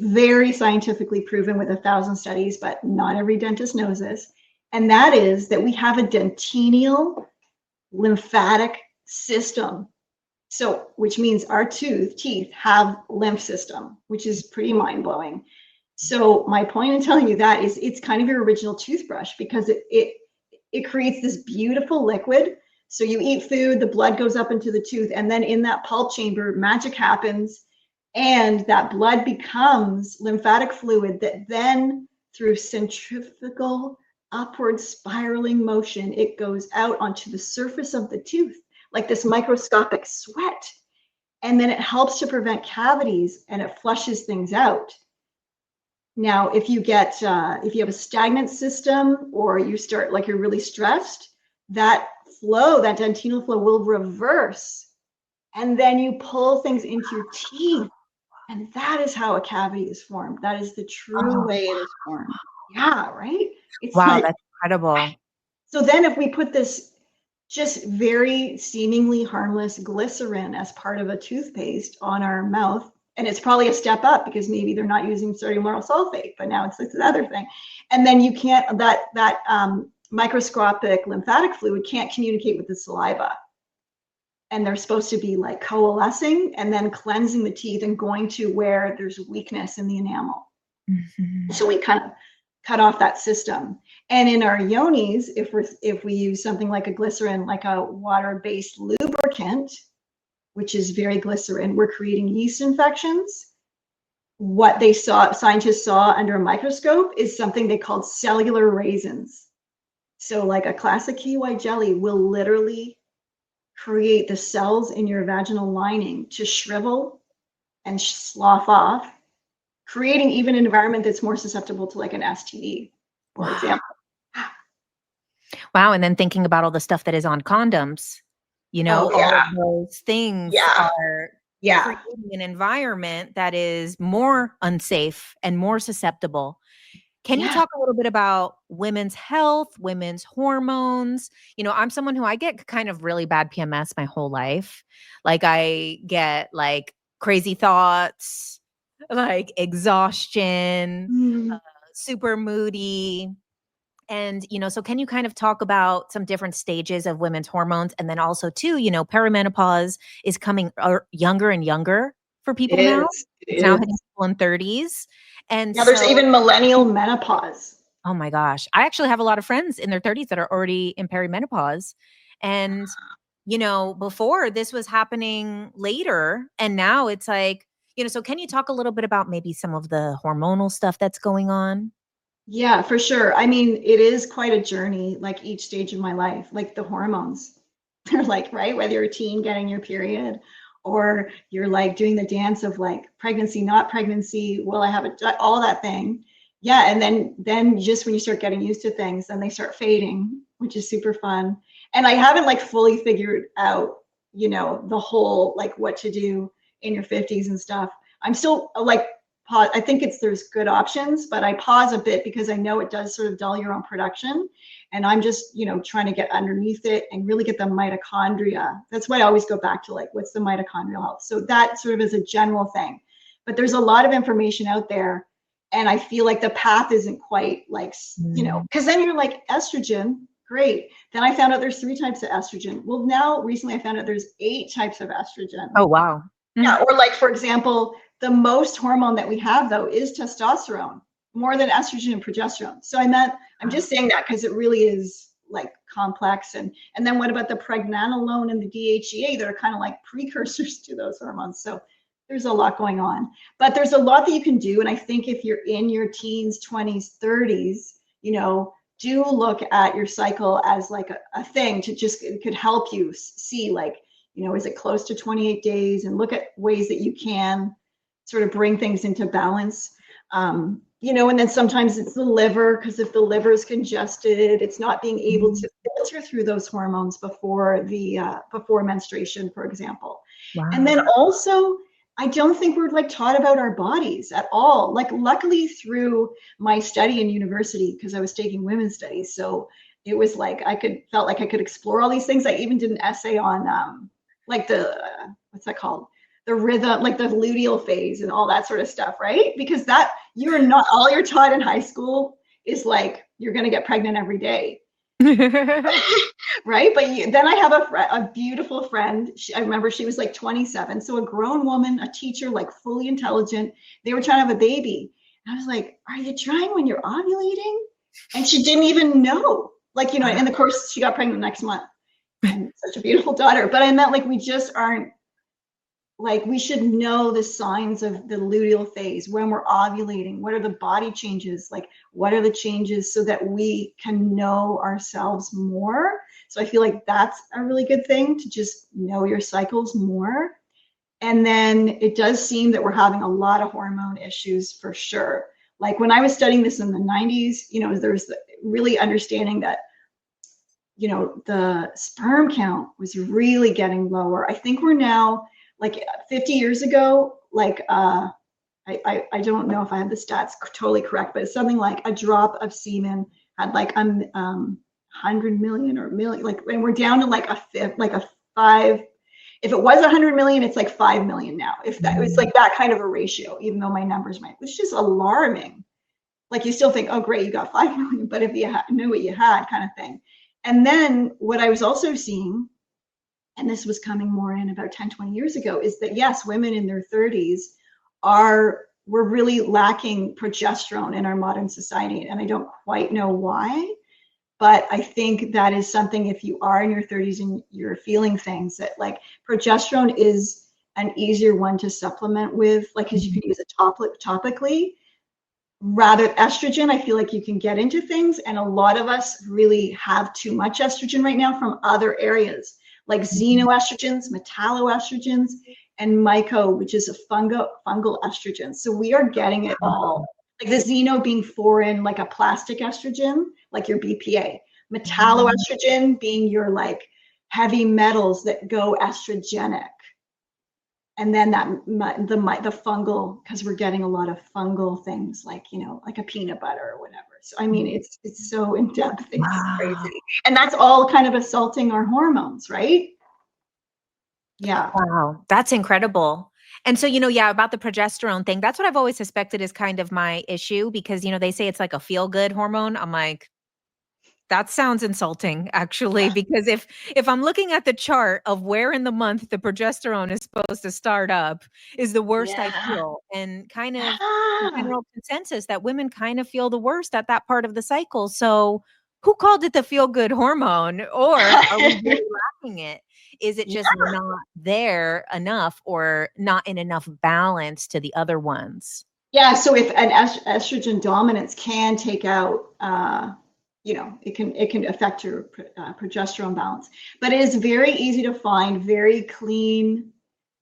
very scientifically proven with 1,000 studies, but not every dentist knows this. And that is that we have a dentinal lymphatic system. So, which means our teeth have lymph system, which is pretty mind blowing. So my point in telling you that is it's kind of your original toothbrush because it creates this beautiful liquid. So you eat food, the blood goes up into the tooth, and then in that pulp chamber, magic happens, and that blood becomes lymphatic fluid that then, through centrifugal upward spiraling motion, it goes out onto the surface of the tooth, like this microscopic sweat. And then it helps to prevent cavities and it flushes things out. Now, if you have a stagnant system or you start like you're really stressed, that dentinal flow will reverse. And then you pull things into your teeth. And that is how a cavity is formed. That is the true way it is formed. Yeah, right? It's wow, like, that's incredible. So then if we put this just very seemingly harmless glycerin as part of a toothpaste on our mouth, and it's probably a step up because maybe they're not using sodium lauryl sulfate, but now it's like this other thing. And then you can't, that microscopic lymphatic fluid can't communicate with the saliva. And they're supposed to be like coalescing and then cleansing the teeth and going to where there's weakness in the enamel. Mm-hmm. So we kind of cut off that system. And in our yonis, if we use something like a glycerin, like a water-based lubricant, which is very glycerin, we're creating yeast infections. What scientists saw under a microscope is something they called cellular raisins. So like a classic kiwi jelly will literally create the cells in your vaginal lining to shrivel and slough off, creating even an environment that's more susceptible to like an STD, for example. Wow. And then thinking about all the stuff that is on condoms, all of those things are creating an environment that is more unsafe and more susceptible. Can you talk a little bit about women's health, women's hormones? I'm someone who I get kind of really bad PMS my whole life. Like I get like crazy thoughts, like exhaustion, super moody. And, so can you kind of talk about some different stages of women's hormones? And then also too, perimenopause is coming younger and younger for people now. It's now hitting people in 30s. And now there's even millennial menopause. Oh my gosh. I actually have a lot of friends in their 30s that are already in perimenopause. And, before this was happening later. And now it's like, so can you talk a little bit about maybe some of the hormonal stuff that's going on? Yeah, for sure. I mean, it is quite a journey, like each stage of my life, like the hormones. They're like, right, whether you're a teen getting your period or you're like doing the dance of like pregnancy, not pregnancy, will I have all that thing. Yeah. And then just when you start getting used to things, then they start fading, which is super fun. And I haven't like fully figured out, the whole, like what to do in your 50s and stuff. I'm still like, I think there's good options, but I pause a bit because I know it does sort of dull your own production. And I'm just, trying to get underneath it and really get the mitochondria. That's why I always go back to like, what's the mitochondrial health? So that sort of is a general thing, but there's a lot of information out there. And I feel like the path isn't quite like, because then you're like estrogen, great. Then I found out there's 3 types of estrogen. Well, now recently I found out there's 8 types of estrogen. Oh, wow. Mm-hmm. Yeah. Or like, for example, the most hormone that we have though is testosterone, more than estrogen and progesterone. So I'm just saying that because it really is like complex. And then what about the pregnenolone and the DHEA that are kind of like precursors to those hormones? So there's a lot going on, but there's a lot that you can do. And I think if you're in your teens, 20s, 30s, you know, do look at your cycle as like a thing to just, it could help you see like, you know, is it close to 28 days, and look at ways that you can sort of bring things into balance. You know, and then sometimes it's the liver, because if the liver is congested, it's not being able to filter through those hormones before before menstruation, for example. Wow. And then also, I don't think we're like taught about our bodies at all. Like, luckily through my study in university, because I was taking women's studies, so it was like felt like I could explore all these things. I even did an essay on like the what's that called? The rhythm, like the luteal phase and all that sort of stuff, right? Because that you're not, all you're taught in high school is like you're going to get pregnant every day. Right? But then I have a beautiful friend. I remember she was like 27. So a grown woman, a teacher, like fully intelligent. They were trying to have a baby. And I was like, are you trying when you're ovulating? And she didn't even know. Like, you know, and of course she got pregnant next month. And such a beautiful daughter. But I meant like we just aren't, like we should know the signs of the luteal phase, when we're ovulating, what are the body changes, like what are the changes, so that we can know ourselves more. So I feel like that's a really good thing, to just know your cycles more. And then it does seem that we're having a lot of hormone issues for sure. Like when I was studying this in the 90s, you know, there's really understanding that, you know, the sperm count was really getting lower. I think we're now, like 50 years ago, like I don't know if I have the stats totally correct, but it's something like a drop of semen had like 100 million or million, like, and we're down to like a fifth, like a 5. If it was 100 million, it's like 5 million now. If that was like that kind of a ratio, even though my numbers might, which is just alarming. Like you still think, oh great, you got 5 million, but if you knew what you had, kind of thing. And then what I was also seeing, and this was coming more in about 10, 20 years ago, is that yes, women in their 30s we're really lacking progesterone in our modern society. And I don't quite know why, but I think that is something, if you are in your 30s and you're feeling things, that like progesterone is an easier one to supplement with, like, because you can use it topically. Rather, estrogen, I feel like you can get into things, and a lot of us really have too much estrogen right now from other areas, like xenoestrogens, metalloestrogens, and myco, which is a fungal estrogen. So we are getting it all. Like the xeno being foreign, like a plastic estrogen, like your BPA. Metalloestrogen being your like heavy metals that go estrogenic. And then the fungal, because we're getting a lot of fungal things, like, you know, like a peanut butter or whatever. So I mean, it's so in depth, it's crazy, and that's all kind of assaulting our hormones, right? Yeah. Wow, that's incredible. And so, you know, yeah, about the progesterone thing, that's what I've always suspected is kind of my issue, because, you know, they say it's like a feel-good hormone. I'm like, that sounds insulting, actually, because if I'm looking at the chart of where in the month the progesterone is supposed to start up is the worst I feel, and kind of the general consensus that women kind of feel the worst at that part of the cycle. So who called it the feel-good hormone, or are we really lacking it? Is it just not there enough, or not in enough balance to the other ones? Yeah, so if an estrogen dominance can take out, you know, it can affect your progesterone balance, but it is very easy to find, very clean,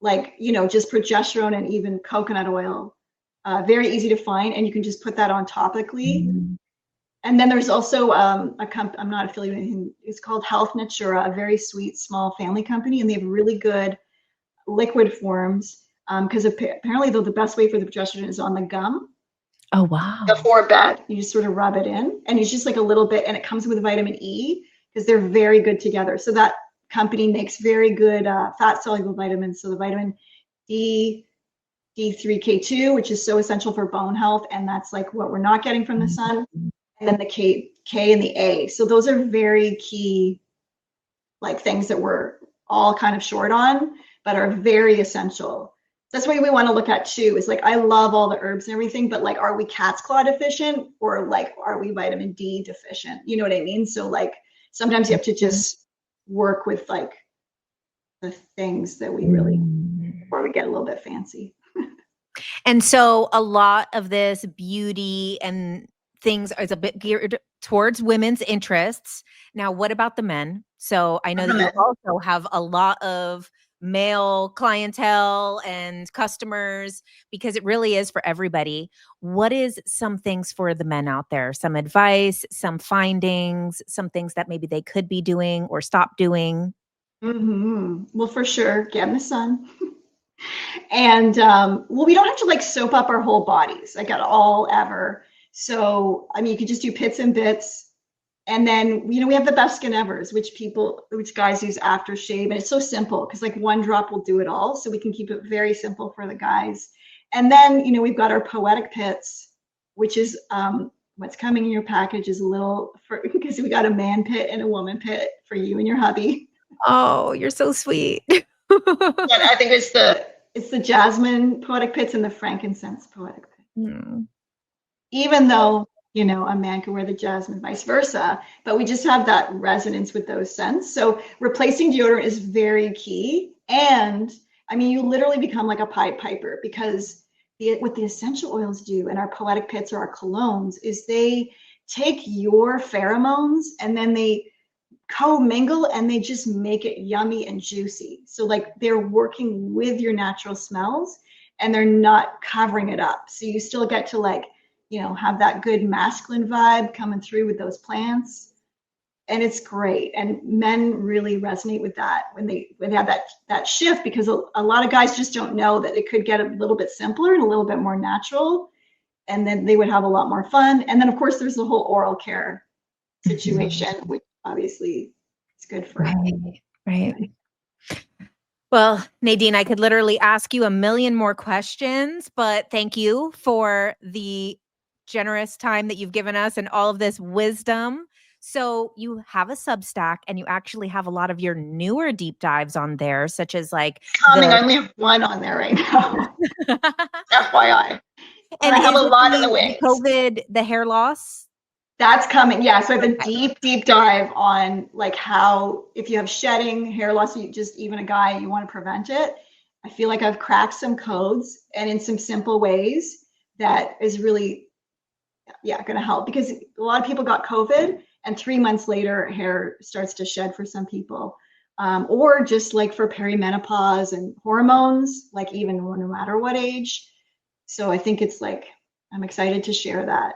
like, you know, just progesterone and even coconut oil, very easy to find, and you can just put that on topically. And then there's also I'm not affiliated with anything, it's called Health Natura, a very sweet small family company, and they have really good liquid forms, because apparently though the best way for the progesterone is on the gum. Oh, wow. Before bed, you just sort of rub it in, and it's just like a little bit, and it comes with vitamin E, because they're very good together. So that company makes very good fat soluble vitamins. So the vitamin D, D3K2, which is so essential for bone health, and that's like what we're not getting from the sun. And then the K and the A. So those are very key, like things that we're all kind of short on, but are very essential. That's what we want to look at too, is like, I love all the herbs and everything, but like, are we cat's claw deficient, or like, are we vitamin D deficient? You know what I mean? So like, sometimes you have to just work with like the things that we really, before we get a little bit fancy. And so a lot of this beauty and things is a bit geared towards women's interests. Now, what about the men? So I know that you also have a lot of male clientele and customers, because it really is for everybody. What is some things for the men out there? Some advice, some findings, some things that maybe they could be doing or stop doing? Well, for sure, get in the sun. And well, we don't have to like soap up our whole bodies, like at all ever. So, I mean, you could just do pits and bits. And then, you know, we have the best skin evers, which guys use aftershave. And it's so simple because like one drop will do it all. So we can keep it very simple for the guys. And then, you know, we've got our Poetic pits, which is what's coming in your package is a little, because we got a man pit and a woman pit for you and your hubby. Oh, you're so sweet. And I think it's the jasmine Poetic pits and the frankincense Poetic pit. Even though, you know, a man could wear the jasmine, vice versa, but we just have that resonance with those scents. So replacing deodorant is very key. And I mean, you literally become like a Pied Piper, because what the essential oils do, and our Poetic pits or our colognes, is they take your pheromones and then they co-mingle and they just make it yummy and juicy. So like they're working with your natural smells and they're not covering it up. So you still get to like, you know, have that good masculine vibe coming through with those plants. And it's great. And men really resonate with that when they have that shift, because a lot of guys just don't know that it could get a little bit simpler and a little bit more natural. And then they would have a lot more fun. And then of course there's the whole oral care situation, which obviously it's good for. Right. Well, Nadine, I could literally ask you a million more questions, but thank you for the generous time that you've given us and all of this wisdom. So you have a Substack and you actually have a lot of your newer deep dives on there, such as like I only have one on there right now. FYI. And I have a lot in the wings. COVID, the hair loss? That's coming. Yeah. So I have a deep dive on like how, if you have shedding, hair loss, even a guy, you want to prevent it. I feel like I've cracked some codes and in some simple ways that is really, going to help, because a lot of people got COVID and 3 months later, hair starts to shed for some people. Or just like for perimenopause and hormones, like even no matter what age. So I think it's like, I'm excited to share that.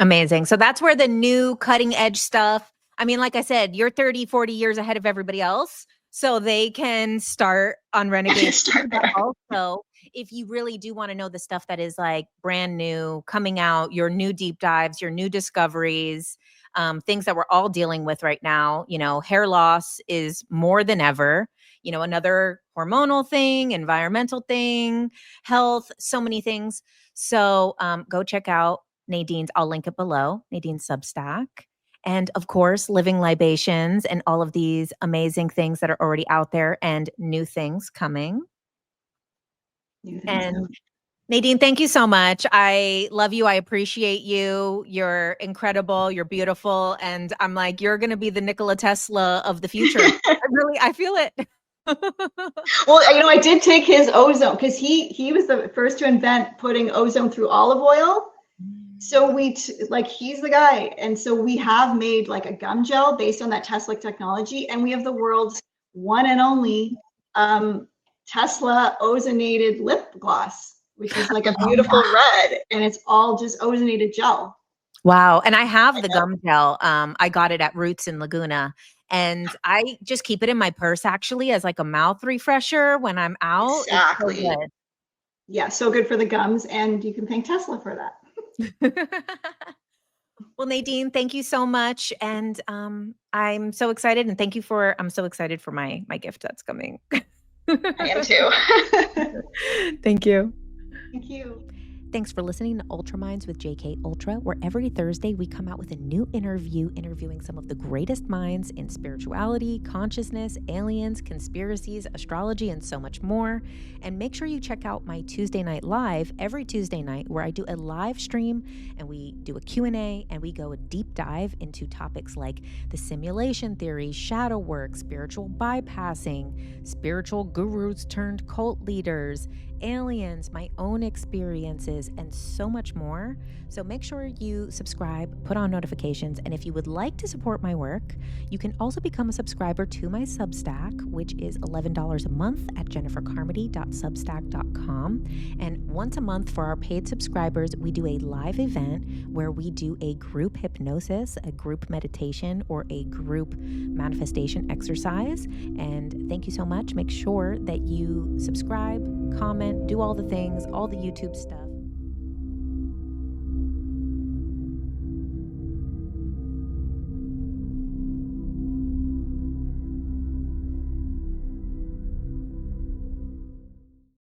Amazing. So that's where the new cutting edge stuff, I mean, like I said, you're 30, 40 years ahead of everybody else. So they can start on Renegade. Also, if you really do want to know the stuff that is like brand new, coming out, your new deep dives, your new discoveries, things that we're all dealing with right now, you know, hair loss is more than ever, you know, another hormonal thing, environmental thing, health, so many things. So go check out Nadine's, I'll link it below, Nadine's Substack. And of course, Living Libations and all of these amazing things that are already out there and new things coming. And Nadine, thank you so much. I love you. I appreciate you. You're incredible. You're beautiful. And I'm like, you're going to be the Nikola Tesla of the future. I feel it. Well, you know, I did take his ozone because he was the first to invent putting ozone through olive oil. So he's the guy. And so we have made like a gum gel based on that Tesla technology. And we have the world's one and only Tesla ozonated lip gloss, which is like a beautiful red. And it's all just ozonated gel. Wow. And I have the gum gel. I got it at Roots in Laguna. And I just keep it in my purse actually as like a mouth refresher when I'm out. Exactly. So good. Yeah, so good for the gums. And you can thank Tesla for that. Well, Nadine, thank you so much. And I'm so excited. And I'm so excited for my gift that's coming. I am too. Thank you. Thank you. Thanks for listening to Ultra Minds with JK Ultra, where every Thursday we come out with a new interview interviewing some of the greatest minds in spirituality, consciousness, aliens, conspiracies, astrology, and so much more. And make sure you check out my Tuesday night live every Tuesday night, where I do a live stream and we do a Q&A and we go a deep dive into topics like the simulation theory, shadow work, spiritual bypassing, spiritual gurus turned cult leaders, aliens, my own experiences, and so much more. So make sure you subscribe, put on notifications, and if you would like to support my work, you can also become a subscriber to my Substack, which is $11 a month at jennifercarmody.substack.com. And once a month for our paid subscribers, we do a live event where we do a group hypnosis, a group meditation, or a group manifestation exercise. And thank you so much. Make sure that you subscribe, comment, do all the things, all the YouTube stuff.